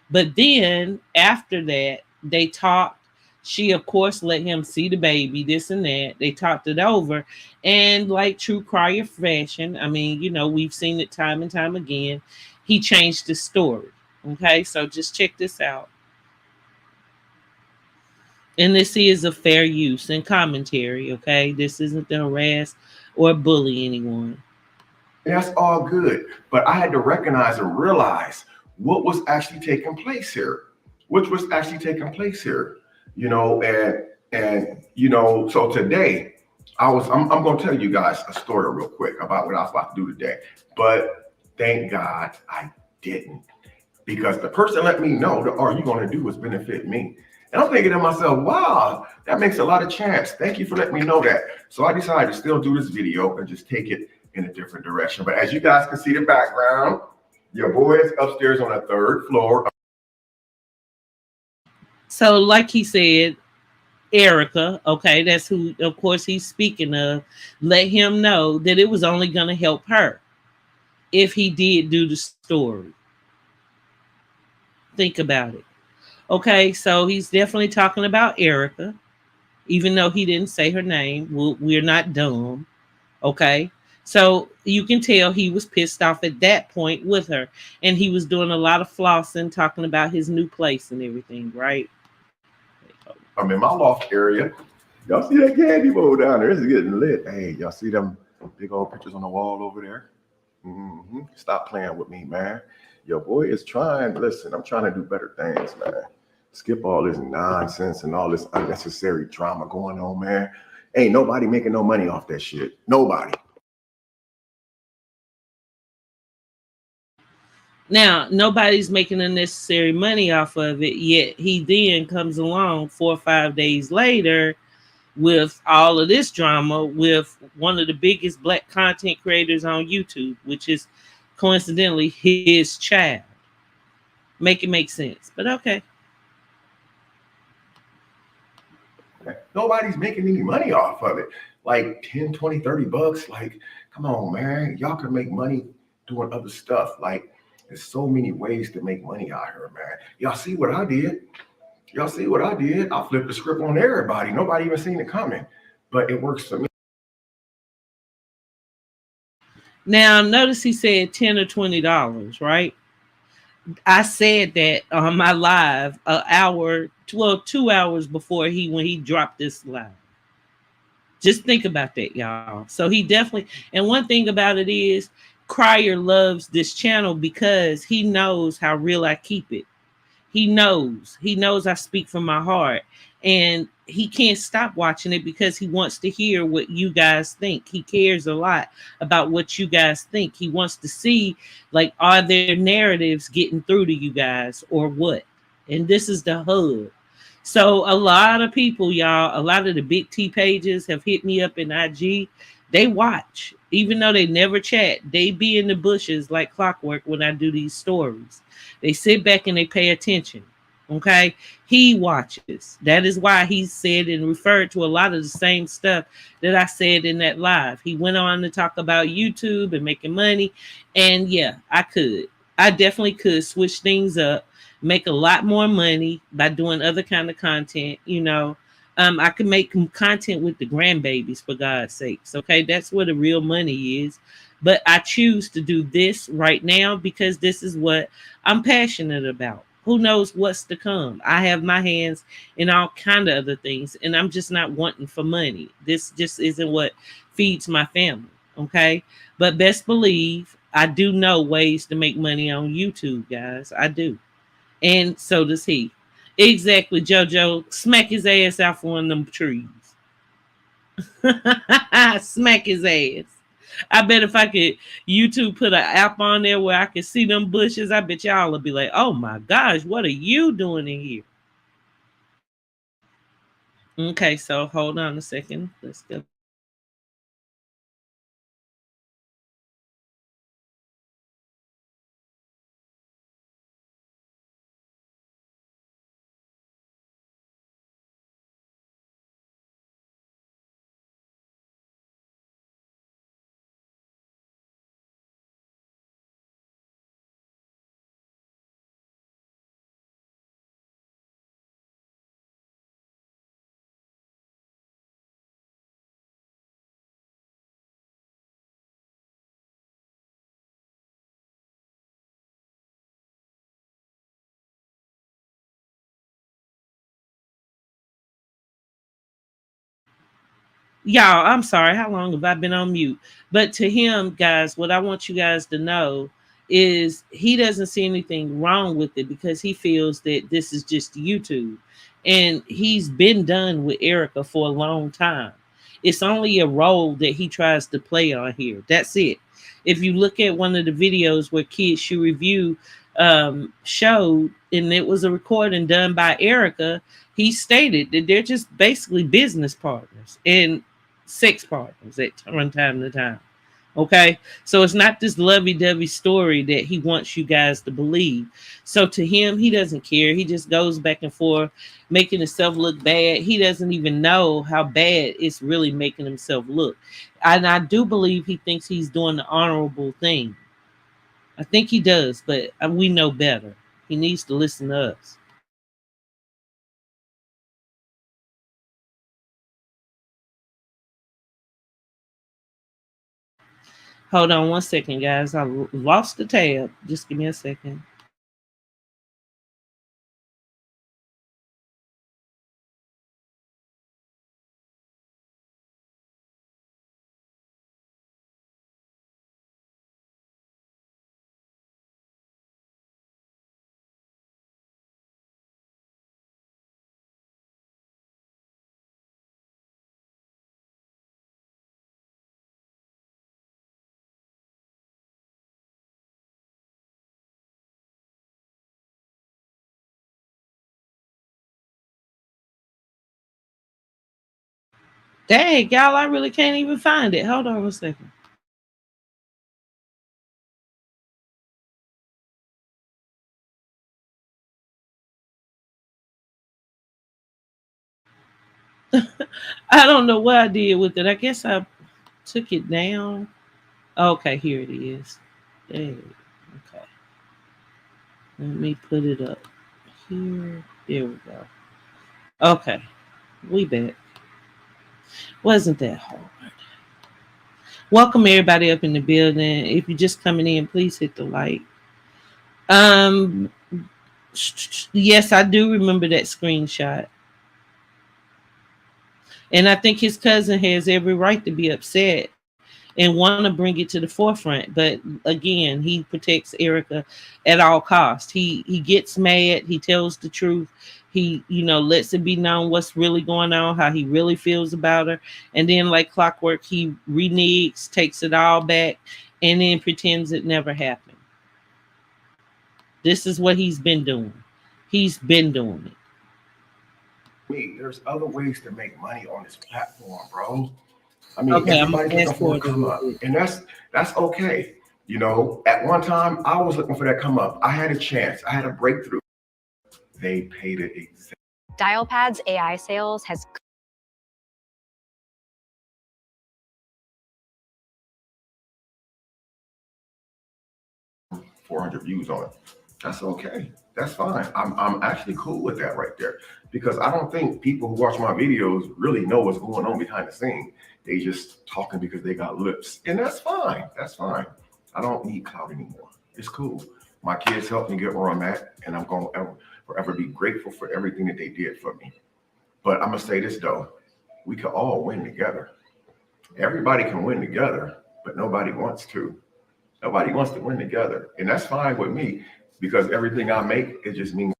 But then after that, they talked. She, of course, let him see the baby, this and that. They talked it over. And like true Crier fashion, I mean, we've seen it time and time again. He changed the story. Okay, so just check this out. And this is a fair use and commentary. Okay, this isn't to harass or bully anyone. And that's all good. But I had to recognize and realize what was actually taking place here, which was actually taking place here, so today I'm gonna tell you guys a story real quick about what I was about to do today. But thank God I didn't. Because the person let me know that all you're gonna do is benefit me. And I'm thinking to myself, wow, that makes a lot of chance. Thank you for letting me know that. So I decided to still do this video and just take it in a different direction. But as you guys can see the background, your boy is upstairs on the third floor. So, like he said, Erica, okay, that's who, of course, he's speaking of, let him know that it was only going to help her if he did do the story. Think about it. Okay, so he's definitely talking about Erica, even though he didn't say her name. We're not dumb. Okay, so you can tell he was pissed off at that point with her, and he was doing a lot of flossing, talking about his new place and everything, right? I'm in my loft area. Y'all see that candy bowl down there? It's getting lit. Hey, y'all see them big old pictures on the wall over there? Stop playing with me, man. Your boy is trying. Listen, I'm trying to do better things, man. Skip all this nonsense and all this unnecessary drama going on, man. Ain't nobody making no money off that shit. Nobody. Now, nobody's making unnecessary money off of it, yet he then comes along 4 or 5 days later with all of this drama with one of the biggest black content creators on YouTube, which is coincidentally his child. Make it make sense. But okay. Nobody's making any money off of it. Like 10, 20, $30. Like, come on, man. Y'all can make money doing other stuff. Like, there's so many ways to make money out here, man. Y'all see what I did? Y'all see what I did? I flipped the script on everybody. Nobody even seen it coming. But it works for me. Now notice he said $10 or $20, right? I said that on my live an hour, well, 2 hours before when he dropped this live. Just think about that, y'all. So he definitely, and one thing about it is, Crier loves this channel because he knows how real I keep it. He knows I speak from my heart, and he can't stop watching it because he wants to hear what you guys think. He cares a lot about what you guys think. He wants to see, like, are their narratives getting through to you guys or what? And this is the hub. So a lot of people, y'all, a lot of the big T pages have hit me up in IG. They watch, even though they never chat. They be in the bushes like clockwork when I do these stories. They sit back and they pay attention. Okay. He watches. That is why he said and referred to a lot of the same stuff that I said in that live. He went on to talk about YouTube and making money. And yeah, I definitely could switch things up, make a lot more money by doing other kind of content. I can make content with the grandbabies, for God's sakes. Okay, that's where the real money is. But I choose to do this right now because this is what I'm passionate about. Who knows what's to come? I have my hands in all kind of other things, and I'm just not wanting for money. This just isn't what feeds my family. Okay, but best believe I do know ways to make money on YouTube, guys. I do, and so does he. Exactly, JoJo. Smack his ass out for one of them trees. Smack his ass. I bet if I could YouTube put an app on there where I could see them bushes, I bet y'all would be like, oh my gosh, what are you doing in here? Okay, so hold on a second. Let's go Y'all, I'm sorry. How long have I been on mute? But to him, guys, what I want you guys to know is he doesn't see anything wrong with it because he feels that this is just YouTube. And he's been done with Erica for a long time. It's only a role that he tries to play on here. That's it. If you look at one of the videos where Kids Shoe Review showed, and it was a recording done by Erica, he stated that they're just basically business partners and sex partners at from time to time. Okay, so it's not this lovey-dovey story that he wants you guys to believe. So to him, he doesn't care. He just goes back and forth, making himself look bad. He doesn't even know how bad it's really making himself look. And I do believe he thinks he's doing the honorable thing. I think he does, but we know better. He needs to listen to us. Hold on one second, guys. I lost the tab. Just give me a second. Dang, y'all, I really can't even find it. Hold on a second. I don't know what I did with it. I guess I took it down. Okay, here it is. Hey, okay. Let me put it up here. There we go. Okay, we back. Wasn't that hard? Welcome everybody up in the building. If you're just coming in, please hit the like. Um, yes, I do remember that screenshot. And I think his cousin has every right to be upset and want to bring it to the forefront. But again, he protects Erica at all costs. He gets mad. He tells the truth. He, lets it be known what's really going on, how he really feels about her. And then, like clockwork, he reneges, takes it all back, and then pretends it never happened. This is what he's been doing. He's been doing it. Me, there's other ways to make money on this platform, bro. I mean, Okay, I'm everybody's gonna looking ask for for a it a come little up, bit. and that's okay. At one time I was looking for that come up. I had a chance. I had a breakthrough. They paid it exactly. Dialpad's AI sales has 400 views on it. That's okay. That's fine. I'm actually cool with that right there because I don't think people who watch my videos really know what's going on behind the scene. They just talking because they got lips, and that's fine. That's fine. I don't need clout anymore. It's cool. My kids helped me get where I'm at, and I'm going to forever be grateful for everything that they did for me. But I'm gonna say this though: we can all win together. Everybody can win together, but nobody wants to. Nobody wants to win together, and that's fine with me because everything I make, it just means.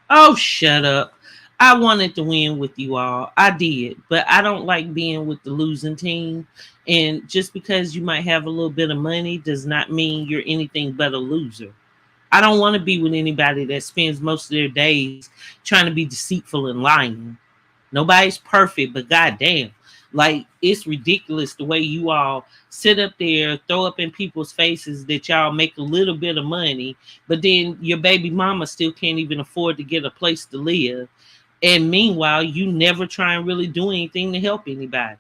Oh, shut up. I wanted to win with you all. I did, but I don't like being with the losing team. And just because you might have a little bit of money does not mean you're anything but a loser. I don't want to be with anybody that spends most of their days trying to be deceitful and lying. Nobody's perfect, but goddamn, like it's ridiculous the way you all sit up there, throw up in people's faces that y'all make a little bit of money, but then your baby mama still can't even afford to get a place to live. And meanwhile, you never try and really do anything to help anybody.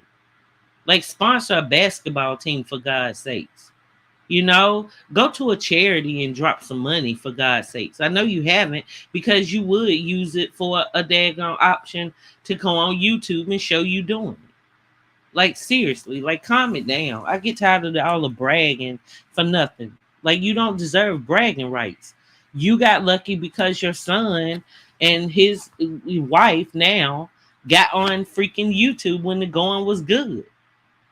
Like sponsor a basketball team for God's sakes. Go to a charity and drop some money for God's sakes. I know you haven't because you would use it for a daggone option to go on YouTube and show you doing it. Like seriously, like calm it down. I get tired of all the bragging for nothing. Like you don't deserve bragging rights. You got lucky because your son and his wife now got on freaking YouTube when the going was good.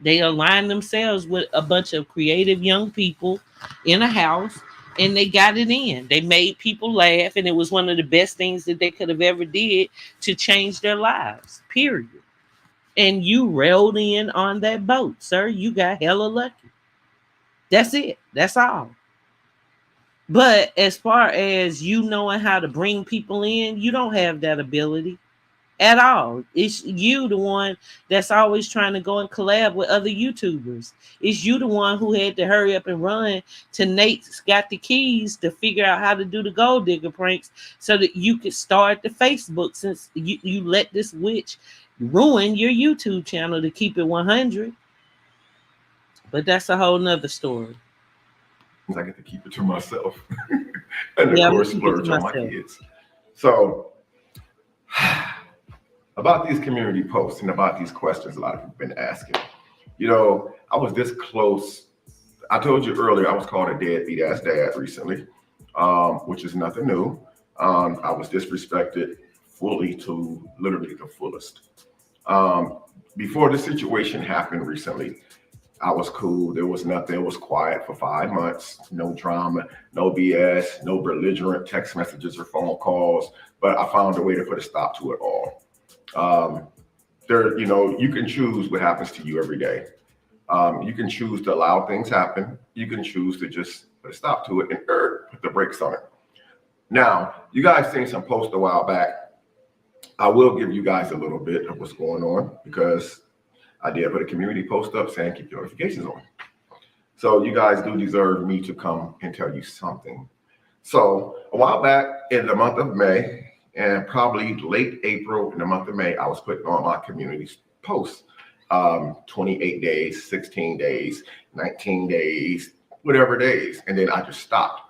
They aligned themselves with a bunch of creative young people in a house, and they got it in. They made people laugh, and it was one of the best things that they could have ever did to change their lives. Period. And you railed in on that boat, sir. You got hella lucky. That's it. That's all. But as far as you knowing how to bring people in, you don't have that ability at all. It's you the one that's always trying to go and collab with other YouTubers. It's you the one who had to hurry up and run to Nate's got the keys to figure out how to do the gold digger pranks so that you could start the Facebook, since you let this witch ruin your YouTube channel to keep it 100. But that's a whole nother story. I get to keep it to myself. And Yeah, of I'm course, gonna keep it to splurge on my myself. kids. So about these community posts and about these questions a lot of people have been asking. You know, I was this close. I told you earlier I was called a deadbeat ass dad recently, which is nothing new. I was disrespected fully to literally the fullest. Before the situation happened recently, I was cool. There was nothing. It was quiet for 5 months. No drama, no BS, no belligerent text messages or phone calls. But I found a way to put a stop to it all. You can choose what happens to you every day. You can choose to allow things happen. You can choose to just put a stop to it and put the brakes on it. Now, you guys seen some posts a while back. I will give you guys a little bit of what's going on because I did put a community post up saying keep your notifications on. So you guys do deserve me to come and tell you something. So a while back in the month of May, and probably late April in the month of May, I was putting on my community posts. 28 days, 16 days, 19 days, whatever days. And then I just stopped.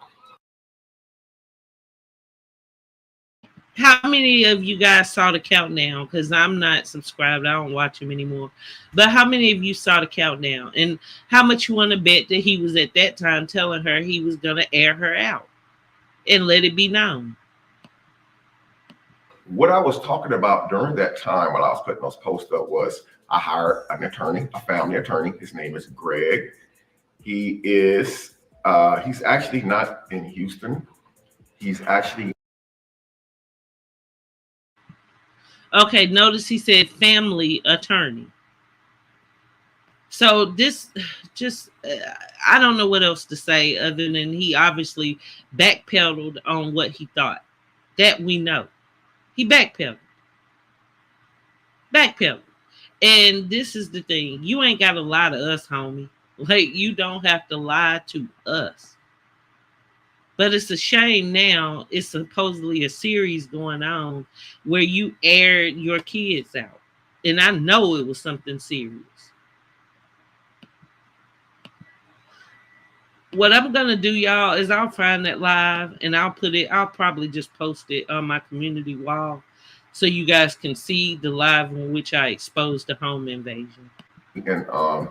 How many of you guys saw the countdown? Because I'm not subscribed. I don't watch him anymore. But how many of you saw the countdown? And how much you want to bet that he was at that time telling her he was going to air her out and let it be known? What I was talking about during that time when I was putting those posts up was I hired an attorney, a family attorney. His name is Greg. He's actually not in Houston. He's actually. Okay, notice he said family attorney. So this just, I don't know what else to say other than he obviously backpedaled on what he thought. That we know. He backpedaled. And this is the thing. You ain't got to lie to us, homie. Like, you don't have to lie to us. But it's a shame now. It's supposedly a series going on where you aired your kids out. And I know it was something serious. What I'm going to do, y'all, is I'll find that live and I'll probably just post it on my community wall so you guys can see the live in which I exposed the home invasion. In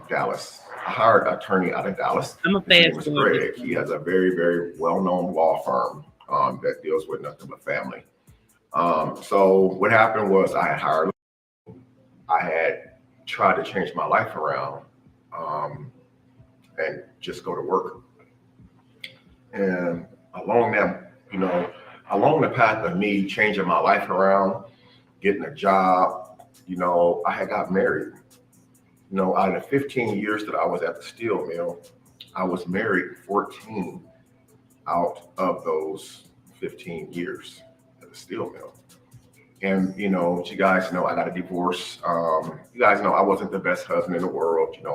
Dallas. I hired an attorney out of Dallas. I'm a His name fast is Greg. He has a very, very well-known law firm that deals with nothing but family. So what happened was I had tried to change my life around and just go to work. And along the path of me changing my life around, getting a job, I had got married. Out of the 15 years that I was at the steel mill, I was married 14 out of those 15 years at the steel mill. And, you guys know, I got a divorce. You guys know I wasn't the best husband in the world, I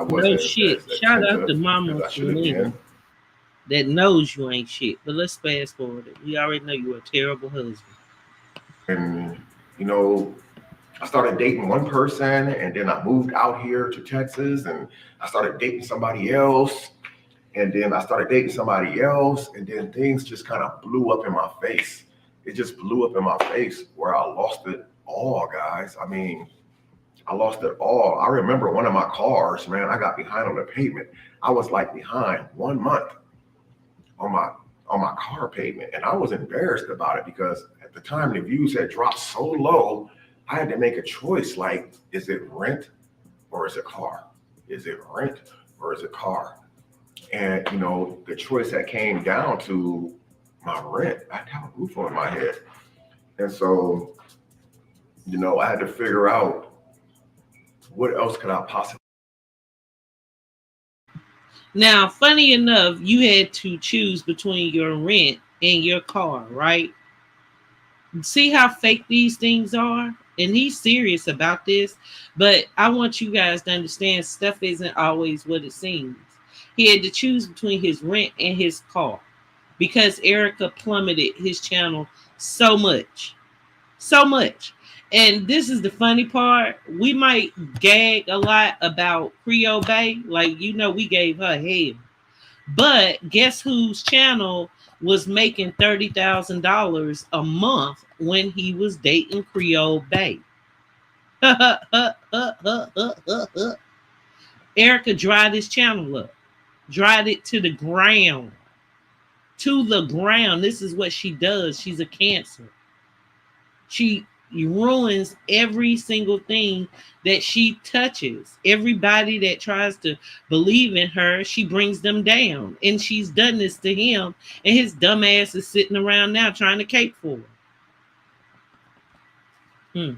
wasn't. No shit. Shout out to Mama that knows you ain't shit. But let's fast forward it. We already know you're a terrible husband. And, I started dating one person and then I moved out here to Texas and I started dating somebody else. And then I started dating somebody else. And then things just kind of blew up in my face. It just blew up in my face where I lost it all, guys. I mean, I lost it all. I remember one of my cars, man, I got behind on the payment. I was like behind 1 month on my car payment. And I was embarrassed about it because at the time the views had dropped so low, I had to make a choice. Like, is it rent or is it car? Is it rent or is it car? And the choice that came down to my rent. I have a roof over my head, and so I had to figure out what else could I possibly. Now, funny enough, you had to choose between your rent and your car, right? See how fake these things are? And he's serious about this, but I want you guys to understand stuff isn't always what it seems. He had to choose between his rent and his car because Erica plummeted his channel so much. So much. And this is the funny part. We might gag a lot about Creole Bay. Like, we gave her hell. But guess whose channel was making $30,000 a month when he was dating Creole Bay? Erica dried his channel up, dried it to the ground. To the ground. This is what she does. She's a cancer. She ruins every single thing that she touches. Everybody that tries to believe in her, she brings them down. And she's done this to him, and his dumb ass is sitting around now trying to cape for her.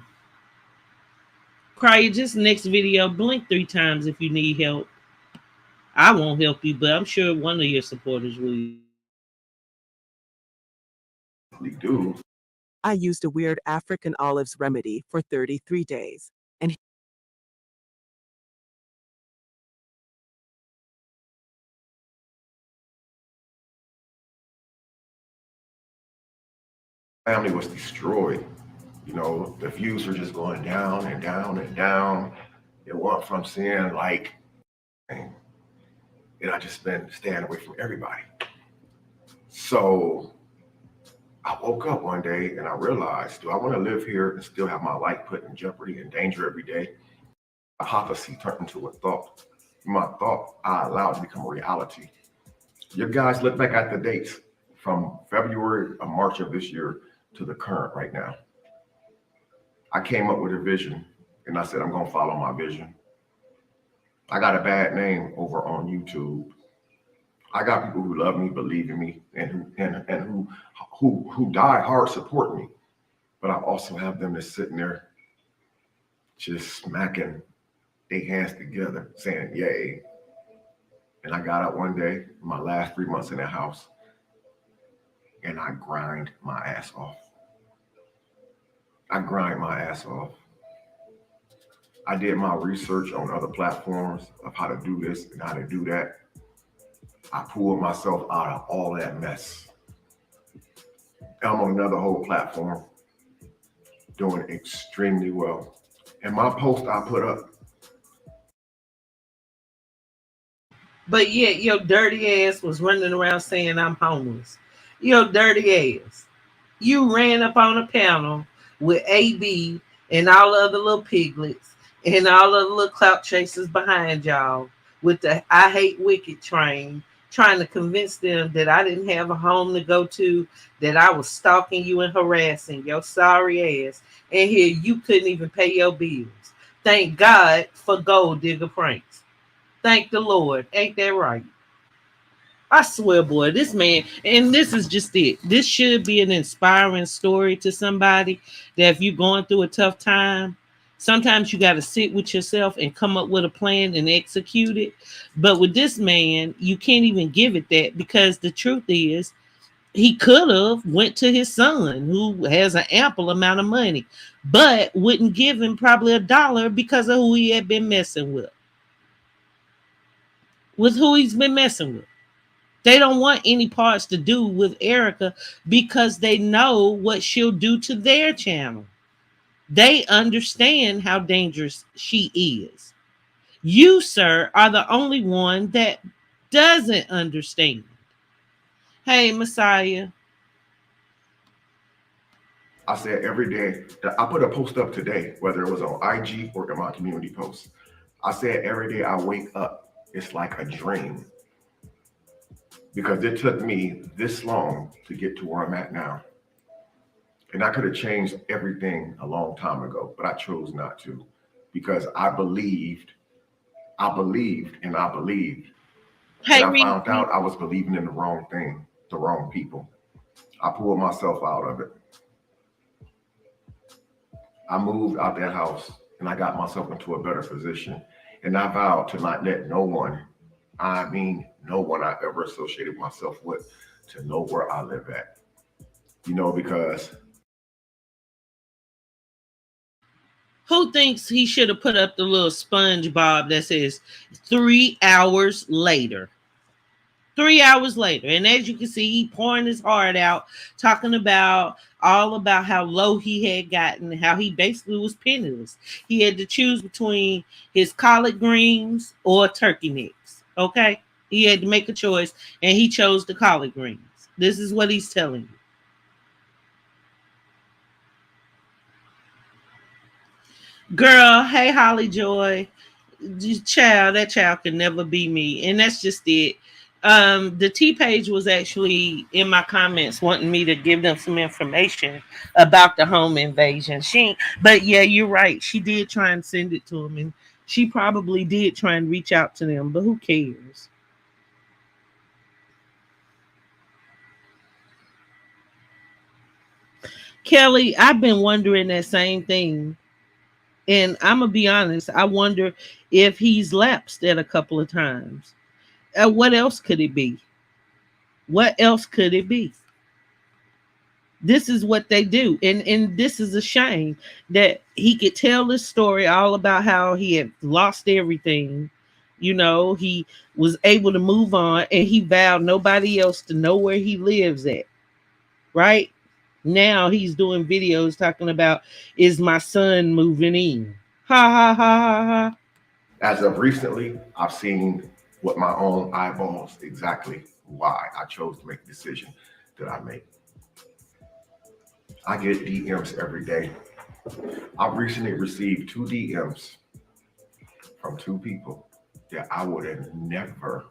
Crier, just next video, blink 3 times if you need help. I won't help you, but I'm sure one of your supporters will. Do. I used a weird African olives remedy for 33 days, and Family was destroyed. The views were just going down and down and down. It went from seeing like, and I just been staying away from everybody. So I woke up one day and I realized, do I want to live here and still have my life put in jeopardy and danger every day? A prophecy turned into a thought. My thought I allowed to become a reality. You guys look back at the dates from February or March of this year to the current right now. I came up with a vision and I said, I'm going to follow my vision. I got a bad name over on YouTube. I got people who love me, believe in me, and who die hard support me. But I also have them that's sitting there just smacking their hands together, saying yay. And I got up one day, my last 3 months in the house, and I grind my ass off. I grind my ass off. I did my research on other platforms of how to do this and how to do that. I pulled myself out of all that mess. I'm on another whole platform doing extremely well. And my post I put up. But yet your dirty ass was running around saying I'm homeless. Your dirty ass. You ran up on a panel with AB and all the other little piglets and all the little clout chasers behind y'all with the I Hate Wicked train, trying to convince them that I didn't have a home to go to, that I was stalking you and harassing your sorry ass. And here you couldn't even pay your bills. Thank God for gold digger pranks. Thank the Lord. Ain't that right? I swear, boy, this man, and this is just it. This should be an inspiring story to somebody that if you're going through a tough time, sometimes you got to sit with yourself and come up with a plan and execute it. But with this man, you can't even give it that, because the truth is, he could have went to his son who has an ample amount of money, but wouldn't give him probably $1 because of who he had been messing with. With who he's been messing with. They don't want any parts to do with Erica because they know what she'll do to their channel. They understand how dangerous she is. You, sir, are the only one that doesn't understand. Hey, Messiah. I said every day, I put a post up today, whether it was on IG or in my community post. I said every day I wake up, it's like a dream. Because it took me this long to get to where I'm at now. And I could have changed everything a long time ago, but I chose not to because I believed, and I believed. And Hey, I Reese. found out I was believing in the wrong thing, the wrong people. I pulled myself out of it. I moved out that house and I got myself into a better position. And I vowed to not let no one, I mean, no one I ever associated myself with, to know where I live at. Because Who thinks he should have put up the little SpongeBob that says 3 hours later? 3 hours later. And as you can see, he pouring his heart out, talking about all about how low he had gotten, how he basically was penniless. He had to choose between his collard greens or turkey necks. Okay. He had to make a choice and he chose the collard greens. This is what he's telling you. Girl, hey Holly Joy. That child can never be me. And that's just it. The T page was actually in my comments wanting me to give them some information about the home invasion. But yeah, you're right. She did try and send it to them, and she probably did try and reach out to them, but who cares? Kelly, I've been wondering that same thing. And I'm gonna be honest, I wonder if he's lapsed at a couple of times. What else could it be? What else could it be? This is what they do, and this is a shame that he could tell this story all about how he had lost everything. He was able to move on, and he vowed nobody else to know where he lives at. Right now, he's doing videos talking about, is my son moving in? Ha ha ha ha ha. as of recently, I've seen with my own eyeballs exactly why I chose to make the decision that I made. I get DMs every day. I've recently received two DMs from two people that I would have never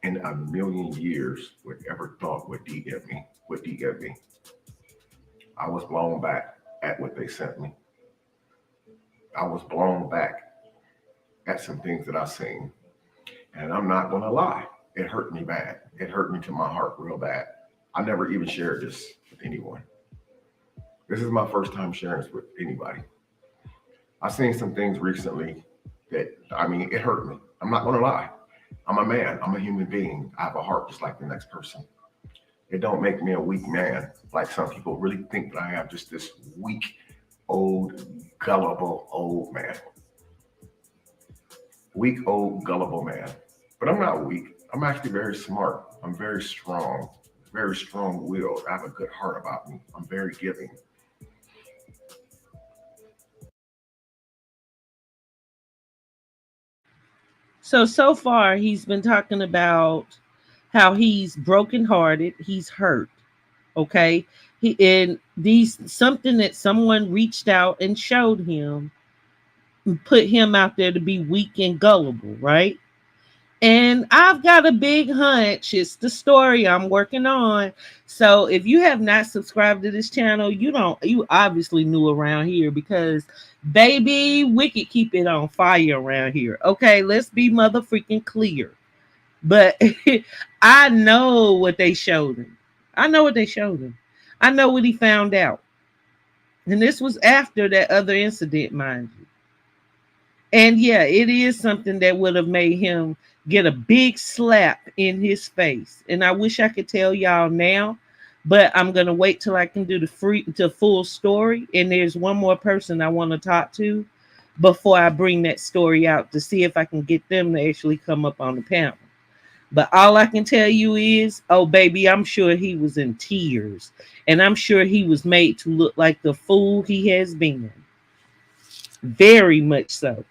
in a million years would ever thought would DM me. I was blown back at what they sent me. I was blown back at some things that I seen. And I'm not gonna lie, it hurt me bad. It hurt me to my heart real bad. I never even shared this with anyone. This is my first time sharing this with anybody. I've seen some things recently that, I mean, it hurt me. I'm not gonna lie. I'm a man. I'm a human being. I have a heart just like the next person. It don't make me a weak man, like some people really think that I am, just this weak, old, gullible old man. Weak, old, gullible man. But I'm not weak. I'm actually very smart. I'm very strong willed. I have a good heart about me. I'm very giving. So far he's been talking about how he's brokenhearted, he's hurt. Okay. And these something that someone reached out and showed him and put him out there to be weak and gullible, right? And I've got a big hunch. It's the story I'm working on. So if you have not subscribed to this channel, you obviously new around here because baby, wicked keep it on fire around here. Okay, let's be mother freaking clear. But I know what they showed him. I know what they showed him. I know what he found out. And this was after that other incident, mind you. And yeah, it is something that would have made him get a big slap in his face. And I wish I could tell y'all now, but I'm gonna wait till I can do the full story. And there's one more person I want to talk to before I bring that story out to see if I can get them to actually come up on the panel. But all I can tell you is, oh baby, I'm sure he was in tears. And I'm sure he was made to look like the fool he has been. Very much so.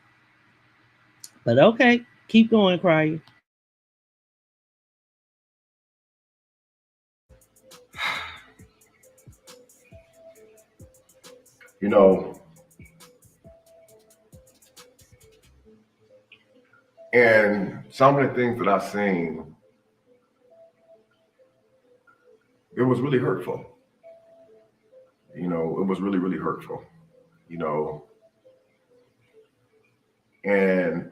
But okay, keep going, Crier. You know, and some of the things that I've seen, it was really hurtful. You know, it was really, really hurtful, you know. And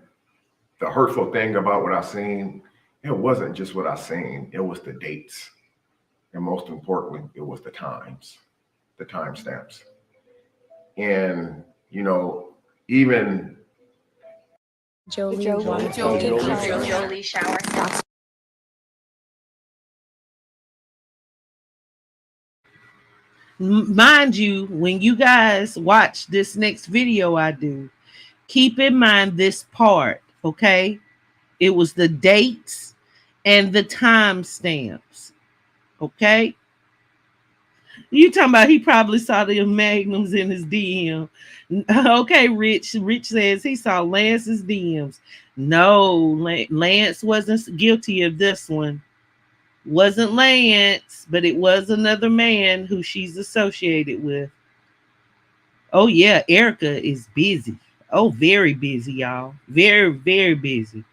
the hurtful thing about what I seen, it wasn't just what I seen, it was the dates. And most importantly, it was the times, the timestamps. And, you know, even Jolie shower. Mind you, when you guys watch this next video I do, keep in mind this part, okay? It was the dates and the time stamps, okay? You talking about he probably saw the magnums in his DM. Okay, Rich. Rich says he saw Lance's DMs. No, Lance wasn't guilty of this one. Wasn't Lance, but it was another man who she's associated with. Oh yeah, Erica is busy. Oh, very busy, y'all. Very, very busy.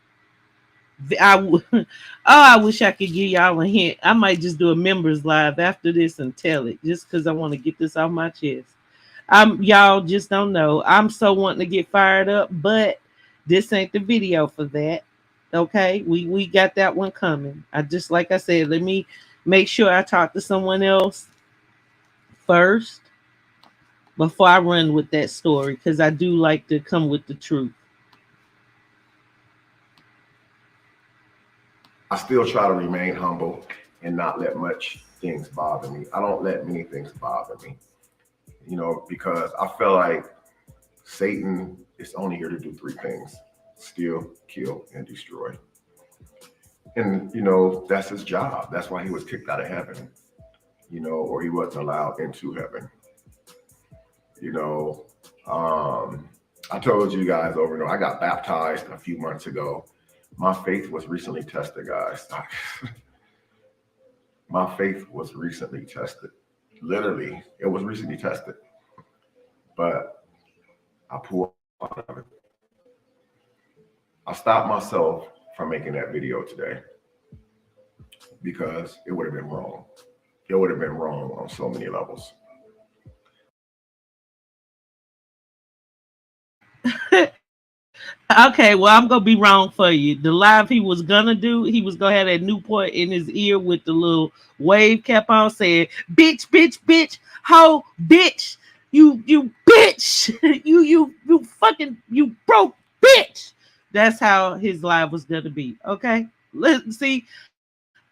Oh, I wish I could give y'all a hint. I might just do a members live after this and tell it, just because I want to get this off my chest. Y'all just don't know. I'm so wanting to get fired up, but this ain't the video for that. Okay, we got that one coming. I just, like I said, let me make sure I talk to someone else first before I run with that story, because I do like to come with the truth. I still try to remain humble and not let much things bother me. I don't let many things bother me, you know, because I feel like Satan is only here to do three things: steal, kill, and destroy. And, you know, that's his job. That's why he was kicked out of heaven, you know, or he wasn't allowed into heaven. You know, I told you guys over and over, I got baptized a few months ago. My faith was recently tested, guys. My faith was recently tested. Literally, it was recently tested. But I pulled out of it. I stopped myself from making that video today because it would have been wrong. It would have been wrong on so many levels. Okay, well, I'm gonna be wrong for you. The live he was gonna do, he was gonna have that Newport in his ear with the little wave cap on, saying, "Bitch, bitch, bitch, ho, bitch, you bitch, you fucking you broke bitch." That's how his live was gonna be. Okay, let's see.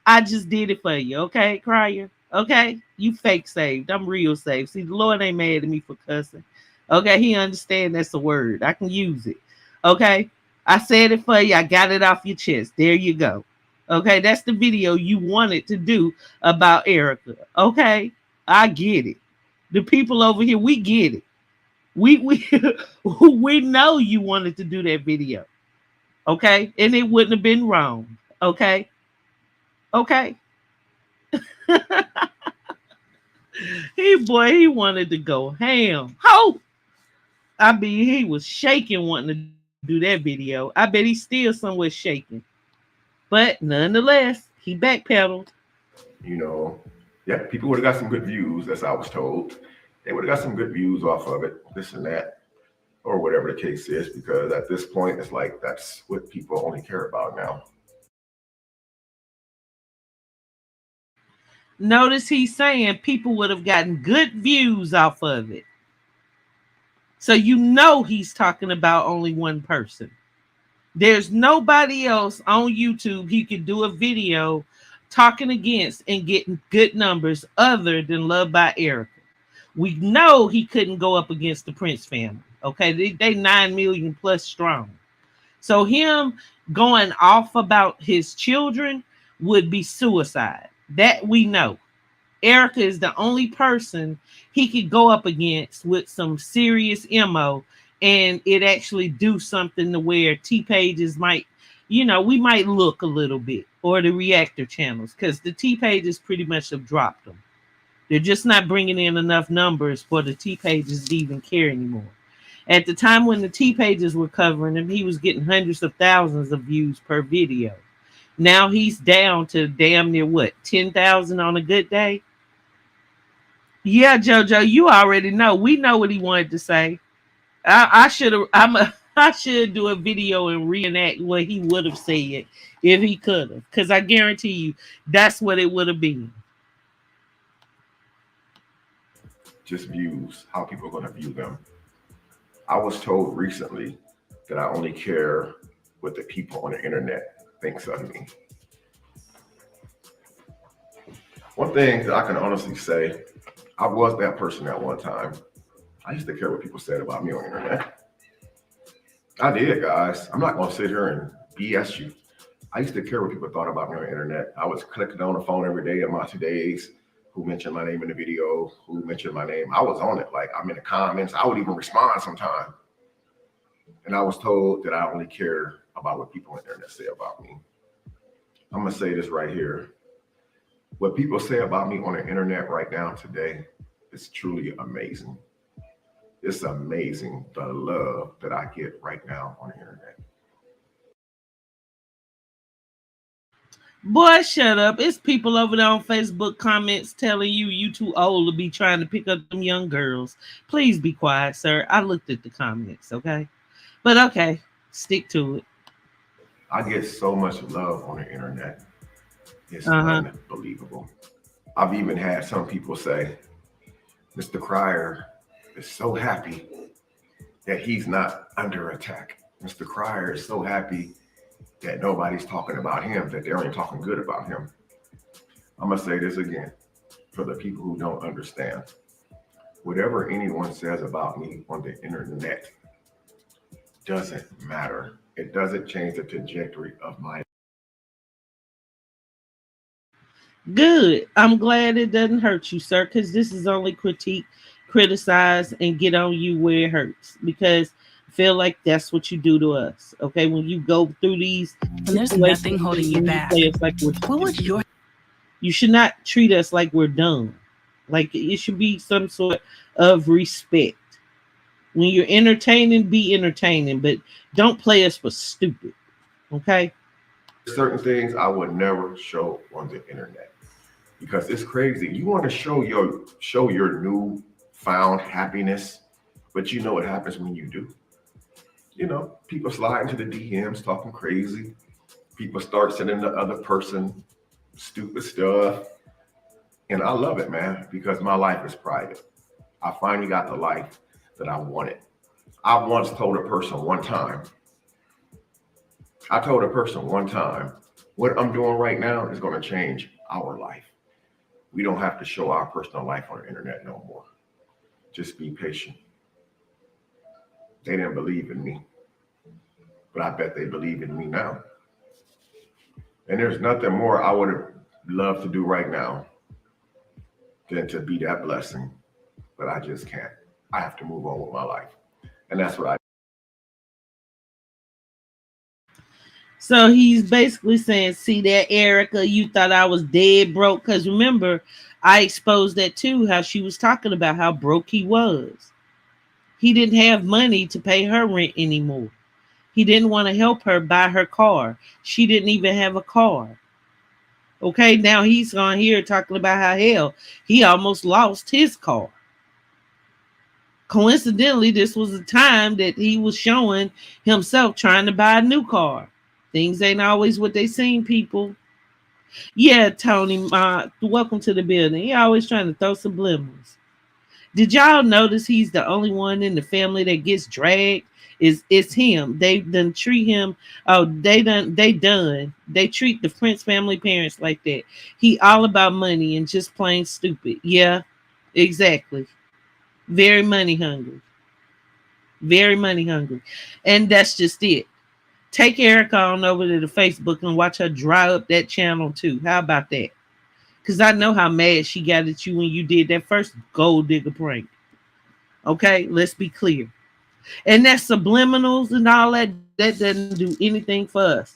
I just did it for you. Okay, Crier. Okay, you fake saved. I'm real saved. See, the Lord ain't mad at me for cussing. Okay, he understand that's a word. I can use it. Okay, I said it for you. I got it off your chest. There you go. Okay, that's the video you wanted to do about Erica. Okay, I get it. The people over here, we get it. We we know you wanted to do that video. Okay, and it wouldn't have been wrong. Okay, okay. He wanted to go ham. Ho! I mean, he was shaking wanting to do that video. I bet he's still somewhere shaking. But nonetheless, he backpedaled. You know, yeah, people would have got some good views, as I was told. They would have got some good views off of it, this and that, or whatever the case is, because at this point, it's like that's what people only care about now. Notice he's saying people would have gotten good views off of it. So you know he's talking about only one person. There's nobody else on YouTube he could do a video talking against and getting good numbers other than Love by Erica. We know he couldn't go up against the Prince family. Okay, they 9 million plus strong. So him going off about his children would be suicide. That we know. Erica is the only person he could go up against with some serious MO, and it actually do something to where T pages might, you know, we might look a little bit, or the reactor channels, because the T pages pretty much have dropped them. They're just not bringing in enough numbers for the T pages to even care anymore. At the time when the T pages were covering him, he was getting hundreds of thousands of views per video. Now he's down to damn near what, 10,000 on a good day? Yeah, JoJo, you already know. We know what he wanted to say. I should have. I should do a video and reenact what he would have said if he could have, because I guarantee you that's what it would have been. Just views, how people are going to view them. I was told recently that I only care what the people on the internet thinks of me. One thing that I can honestly say, I was that person at one time. I used to care what people said about me on the internet. I did, guys. I'm not going to sit here and BS you. I used to care what people thought about me on the internet. I was clicking on the phone every day of my 2 days. Who mentioned my name in the video? Who mentioned my name? I was on it. Like, I'm in the comments. I would even respond sometimes. And I was told that I only care about what people on the internet say about me. I'm going to say this right here. What people say about me on the internet right now today is truly amazing. It's amazing the love that I get right now on the internet. Boy, shut up. It's people over there on Facebook comments telling you too old to be trying to pick up them young girls. Please be quiet, sir. I looked at the comments, okay? But okay, stick to it. I get so much love on the internet. It's Uh-huh. unbelievable. I've even had some people say, Mr. Crier is so happy that he's not under attack. Mr. Crier is so happy that nobody's talking about him, that they're only talking good about him. I'm going to say this again for the people who don't understand. Whatever anyone says about me on the internet doesn't matter. It doesn't change the trajectory of my life. Good. I'm glad it doesn't hurt you, sir, because this is only critique, criticize, and get on you where it hurts. Because I feel like that's what you do to us. Okay, when you go through these And there's nothing holding you back. Like What was your you should not treat us like we're dumb. Like it should be some sort of respect. When you're entertaining, be entertaining, but don't play us for stupid. Okay? Certain things I would never show on the internet because it's crazy. You want to show your new found happiness, but you know what happens when you do. You know, people slide into the DMs talking crazy. People start sending the other person stupid stuff. And I love it, man, because my life is private. I finally got the life that I wanted. I once told a person one time, what I'm doing right now is going to change our life. We don't have to show our personal life on the internet no more. Just be patient. They didn't believe in me, but I bet they believe in me now. And there's nothing more I would have loved to do right now than to be that blessing, but I just can't. I have to move on with my life. And that's what I. So he's basically saying, see that, Erica, you thought I was dead broke. Because remember, I exposed that too, how she was talking about how broke he was. He didn't have money to pay her rent anymore. He didn't want to help her buy her car. She didn't even have a car. Okay, now he's on here talking about how hell he almost lost his car. Coincidentally, this was the time that he was showing himself trying to buy a new car. Things ain't always what they seem, people. Yeah, Tony, welcome to the building. He always trying to throw subliminals. Did y'all notice he's the only one in the family that gets dragged? It's him. They done treat him. Oh, they treat the Prince family parents like that. He all about money and just plain stupid. Yeah, exactly. Very money hungry. Very money hungry. And that's just it. Take Erica on over to the Facebook and watch her dry up that channel too. How about that? Because I know how mad she got at you when you did that first gold digger prank. Okay, let's be clear. And that subliminals and all that, that doesn't do anything for us.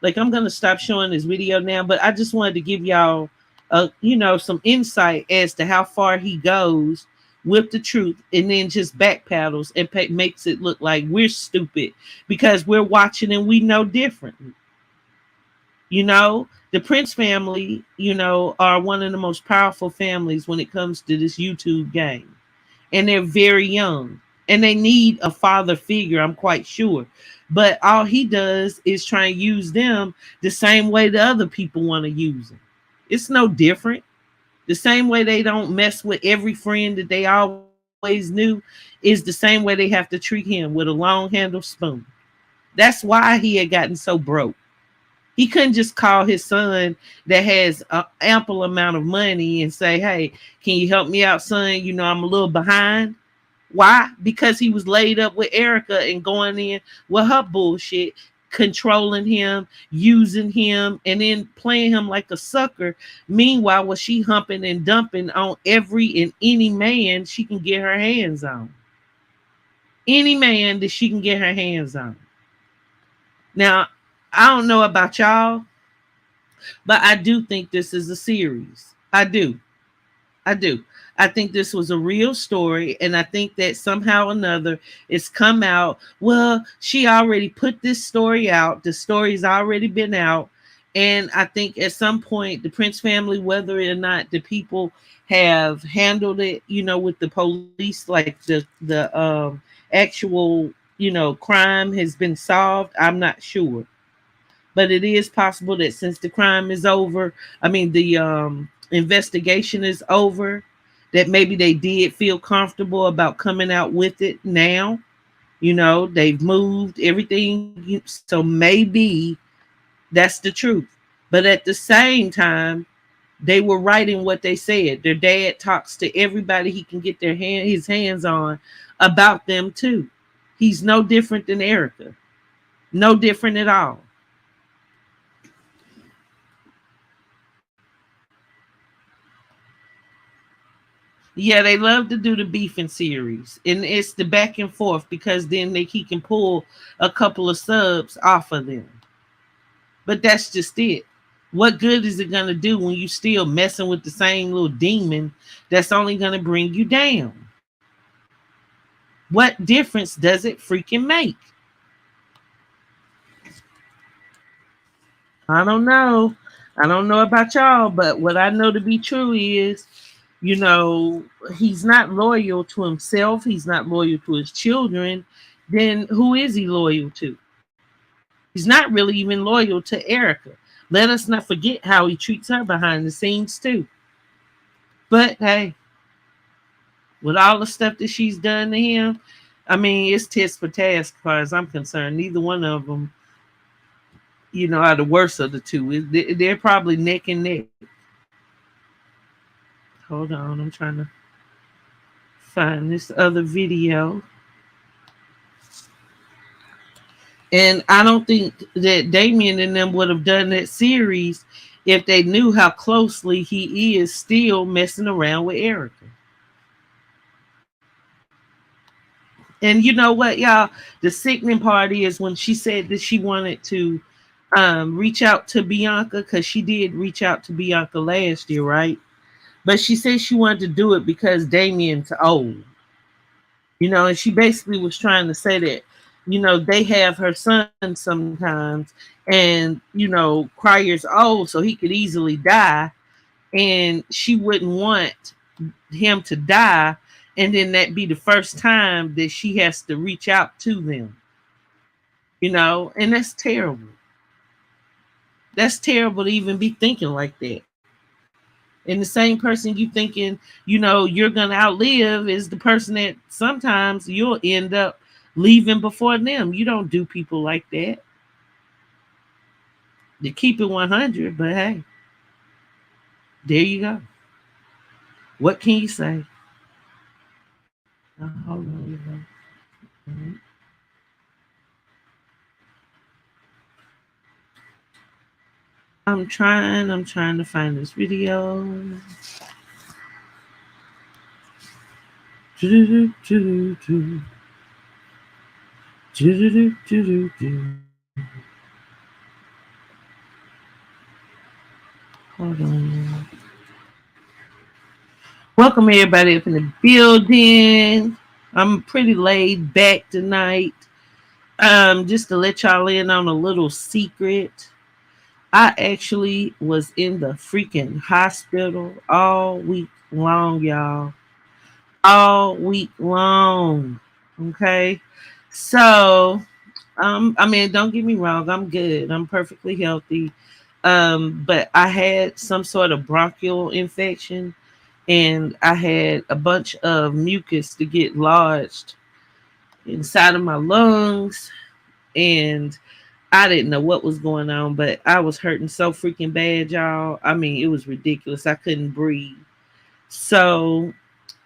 Like, I'm gonna stop showing this video now, but I just wanted to give y'all some insight as to how far he goes with the truth, and then just backpedals and makes it look like we're stupid because we're watching and we know differently. You know, the Prince family, you know, are one of the most powerful families when it comes to this YouTube game. And they're very young. And they need a father figure, I'm quite sure. But all he does is try and use them the same way the other people want to use them. It's no different. The same way they don't mess with every friend that they always knew is the same way they have to treat him, with a long handled spoon. That's why he had gotten so broke. He couldn't just call his son that has an ample amount of money and say, "Hey, can you help me out, son? You know, I'm a little behind." Why? Because he was laid up with Erica and going in with her bullshit, controlling him, using him, and then playing him like a sucker. Meanwhile, was she humping and dumping on every and any man she can get her hands on? Any man that she can get her hands on. Now, I don't know about y'all, but I do think this is a series. I do. I do. I think this was a real story, and I think that somehow or another it's come out. Well, she already put this story out. The story's already been out, and I think at some point the Prince family, whether or not the people have handled it, you know, with the police, like the actual, you know, crime has been solved. I'm not sure, but it is possible that since the crime is over, I mean the investigation is over, that maybe they did feel comfortable about coming out with it now. You know, they've moved everything, so maybe that's the truth. But at the same time, they were right in what they said. Their dad talks to everybody he can get his hands on about them too. He's no different than Erica. No different at all. Yeah, they love to do the beefing series, and it's the back and forth because then he can pull a couple of subs off of them. But that's just it. What good is it gonna do when you still messing with the same little demon that's only gonna bring you down? What difference does it freaking make? I don't know. I don't know about y'all, but what I know to be true is, you know, he's not loyal to himself. He's not loyal to his children. Then who is he loyal to? He's not really even loyal to Erica. Let us not forget how he treats her behind the scenes too. But hey, with all the stuff that she's done to him, I mean, it's tits for task as far as I'm concerned. Neither one of them, you know, are the worst of the two. They're probably neck and neck. Hold on, I'm trying to find this other video. And I don't think that Damien and them would have done that series if they knew how closely he is still messing around with Erica. And you know what, y'all? The sickening part is when she said that she wanted to reach out to Bianca, because she did reach out to Bianca last year, right? But she said she wanted to do it because Damien's old. You know, and she basically was trying to say that, you know, they have her son sometimes, and, you know, Crier's old, so he could easily die, and she wouldn't want him to die, and then that be the first time that she has to reach out to them, you know, and that's terrible. That's terrible to even be thinking like that. And the same person you thinking, you know, you're gonna outlive is the person that sometimes you'll end up leaving before them. You don't do people like that. You keep it 100, but hey, there you go. What can you say? Hold on. I'm trying to find this video. Hold on. Welcome everybody up in the building. I'm pretty laid back tonight. Just to let y'all in on a little secret. I actually was in the freaking hospital all week long, y'all. All week long. Okay. So, I mean, don't get me wrong, I'm good. I'm perfectly healthy. But I had some sort of bronchial infection and I had a bunch of mucus to get lodged inside of my lungs. And I didn't know what was going on, but I was hurting so freaking bad, y'all. I mean, it was ridiculous. I couldn't breathe. So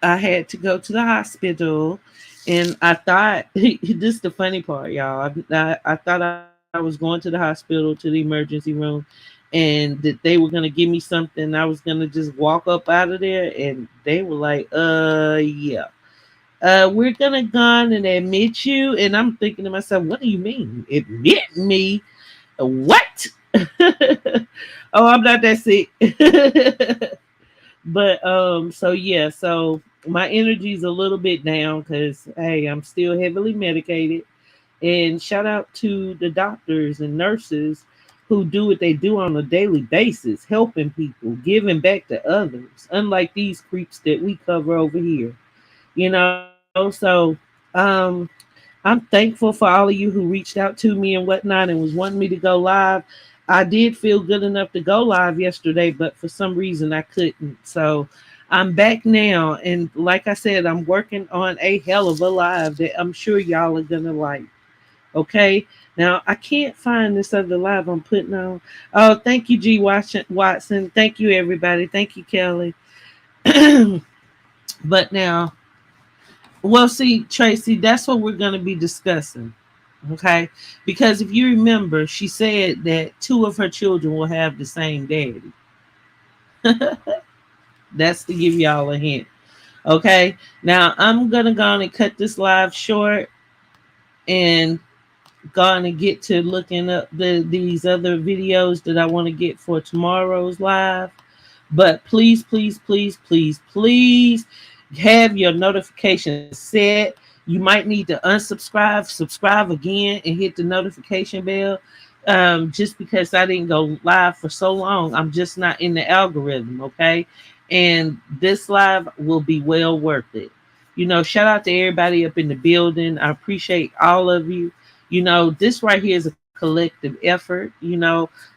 I had to go to the hospital, and I thought this is the funny part, y'all. I thought I was going to the hospital, to the emergency room, and that they were gonna give me something. I was gonna just walk up out of there, and they were like, yeah. We're gonna go on and admit you. And I'm thinking to myself, what do you mean? Admit me? What? Oh, I'm not that sick. But so yeah, so my energy's a little bit down because hey, I'm still heavily medicated. And shout out to the doctors and nurses who do what they do on a daily basis, helping people, giving back to others, unlike these creeps that we cover over here. So I'm thankful for all of you who reached out to me and whatnot and was wanting me to go live. I did feel good enough to go live yesterday, but for some reason I couldn't. So I'm back now. And like I said, I'm working on a hell of a live that I'm sure y'all are going to like. Okay. Now I can't find this other live I'm putting on. Oh, thank you, G. Watson. Thank you, everybody. Thank you, Kelly. But now, well, see, Tracy, that's what we're going to be discussing. Okay. Because if you remember, she said that two of her children will have the same daddy. That's to give y'all a hint. Okay. Now, I'm going to go on and cut this live short and going to get to looking up these other videos that I want to get for tomorrow's live. But please, please, please, please, please have your notifications set. You might need to unsubscribe, subscribe again, and hit the notification bell. Just because I didn't go live for so long, I'm just not in the algorithm, okay? And this live will be well worth it. Shout out to everybody up in the building. I appreciate all of you. This right here is a collective effort.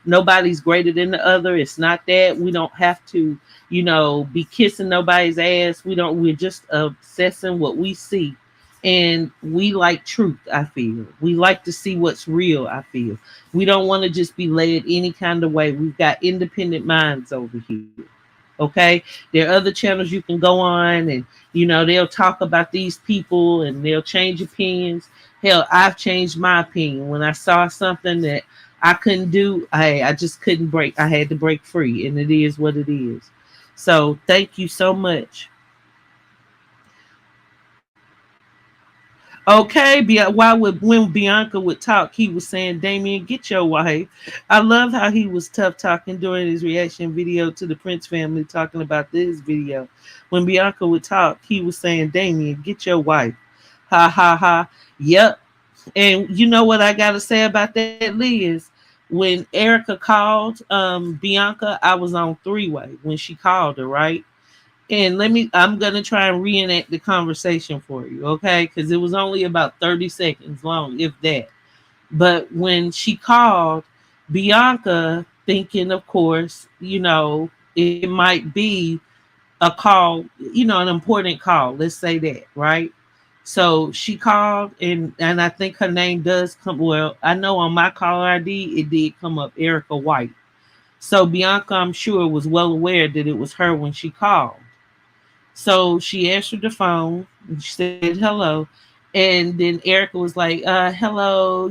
Nobody's greater than the other. It's not that. We don't have to, be kissing nobody's ass. We're just assessing what we see. And we like truth, I feel. We like to see what's real, I feel. We don't want to just be led any kind of way. We've got independent minds over here. Okay. There are other channels you can go on and, they'll talk about these people and they'll change opinions. Hell, I've changed my opinion. When I saw something that I couldn't do, I just couldn't break. I had to break free, and it is what it is. So thank you so much. Okay, when Bianca would talk, he was saying, Damien, get your wife. I love how he was tough talking during his reaction video to the Prince family talking about this video. When Bianca would talk, he was saying, Damien, get your wife. Ha ha ha. Yep. And you know what I gotta say about that, Liz? When Erica called Bianca, I was on three-way when she called her, right? And I'm going to try and reenact the conversation for you, okay? Because it was only about 30 seconds long, if that. But when she called, Bianca, thinking, of course, it might be a call, an important call. Let's say that, right? So she called, and I think her name does come. Well, I know on my caller ID, it did come up Erica White. So Bianca, I'm sure, was well aware that it was her when she called. So she answered the phone and she said hello. And then Erica was like, hello,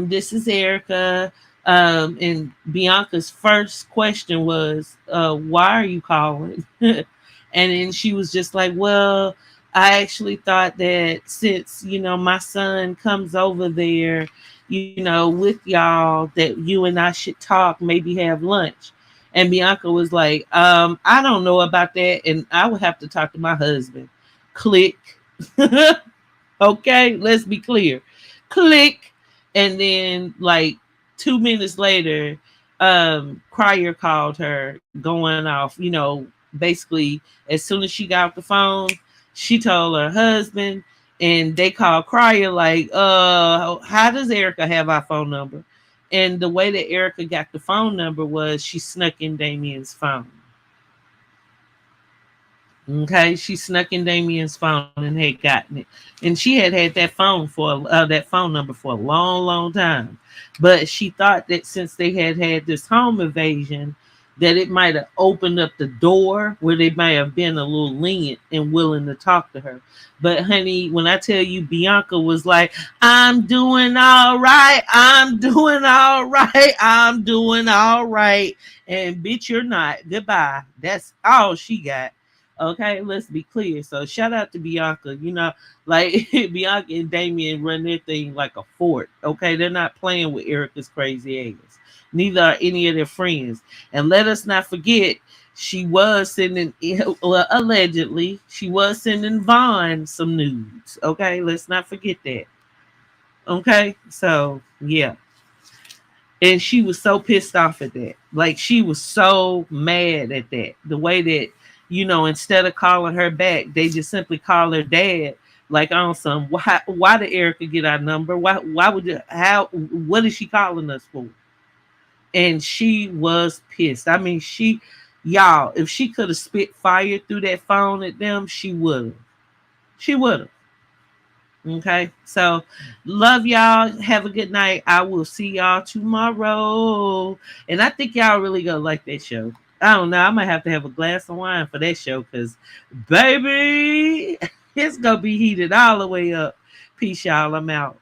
this is Erica. And Bianca's first question was, why are you calling? And then she was just like, well, I actually thought that since, my son comes over there, with y'all, that you and I should talk, maybe have lunch. And Bianca was like, I don't know about that. And I would have to talk to my husband. Click. Okay, let's be clear. Click. And then, like, 2 minutes later, Crier called her going off, basically as soon as she got off the phone, she told her husband, and they called Crier like, how does Erica have our phone number? And the way that Erica got the phone number was she snuck in Damien's phone. Okay, she snuck in Damien's phone and had gotten it, and she had that that phone number for a long, long time. But she thought that since they had this home invasion, that it might have opened up the door where they might have been a little lenient and willing to talk to her. But honey, when I tell you, Bianca was like, "I'm doing all right. I'm doing all right. I'm doing all right," and bitch, you're not. Goodbye. That's all she got. Okay, let's be clear. So shout out to Bianca. Like Bianca and Damien run their thing like a fort. Okay, they're not playing with Erica's crazy ass. Neither are any of their friends. And let us not forget, she was sending, well, allegedly, she was sending Vaughn some nudes. Okay, let's not forget that. Okay, so yeah. And she was so pissed off at that. Like she was so mad at that. The way that, instead of calling her back, they just simply call her dad. Like on some, why did Erica get our number? Why would you, how, what is she calling us for? And she was pissed. I mean, y'all, if she could have spit fire through that phone at them, she would have. She would have. Okay, so love y'all. Have a good night. I will see y'all tomorrow. And I think y'all really gonna like that show. I don't know. I might have to have a glass of wine for that show because, baby, it's gonna be heated all the way up. Peace, y'all. I'm out.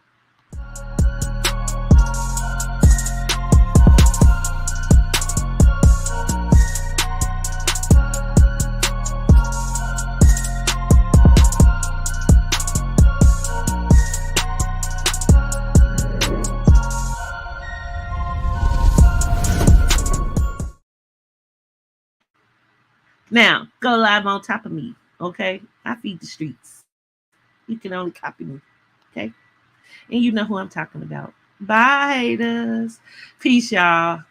Now, go live on top of me. Okay, I feed the streets. You can only copy me. Okay, and you know who I'm talking about. Bye, haters. Peace, y'all.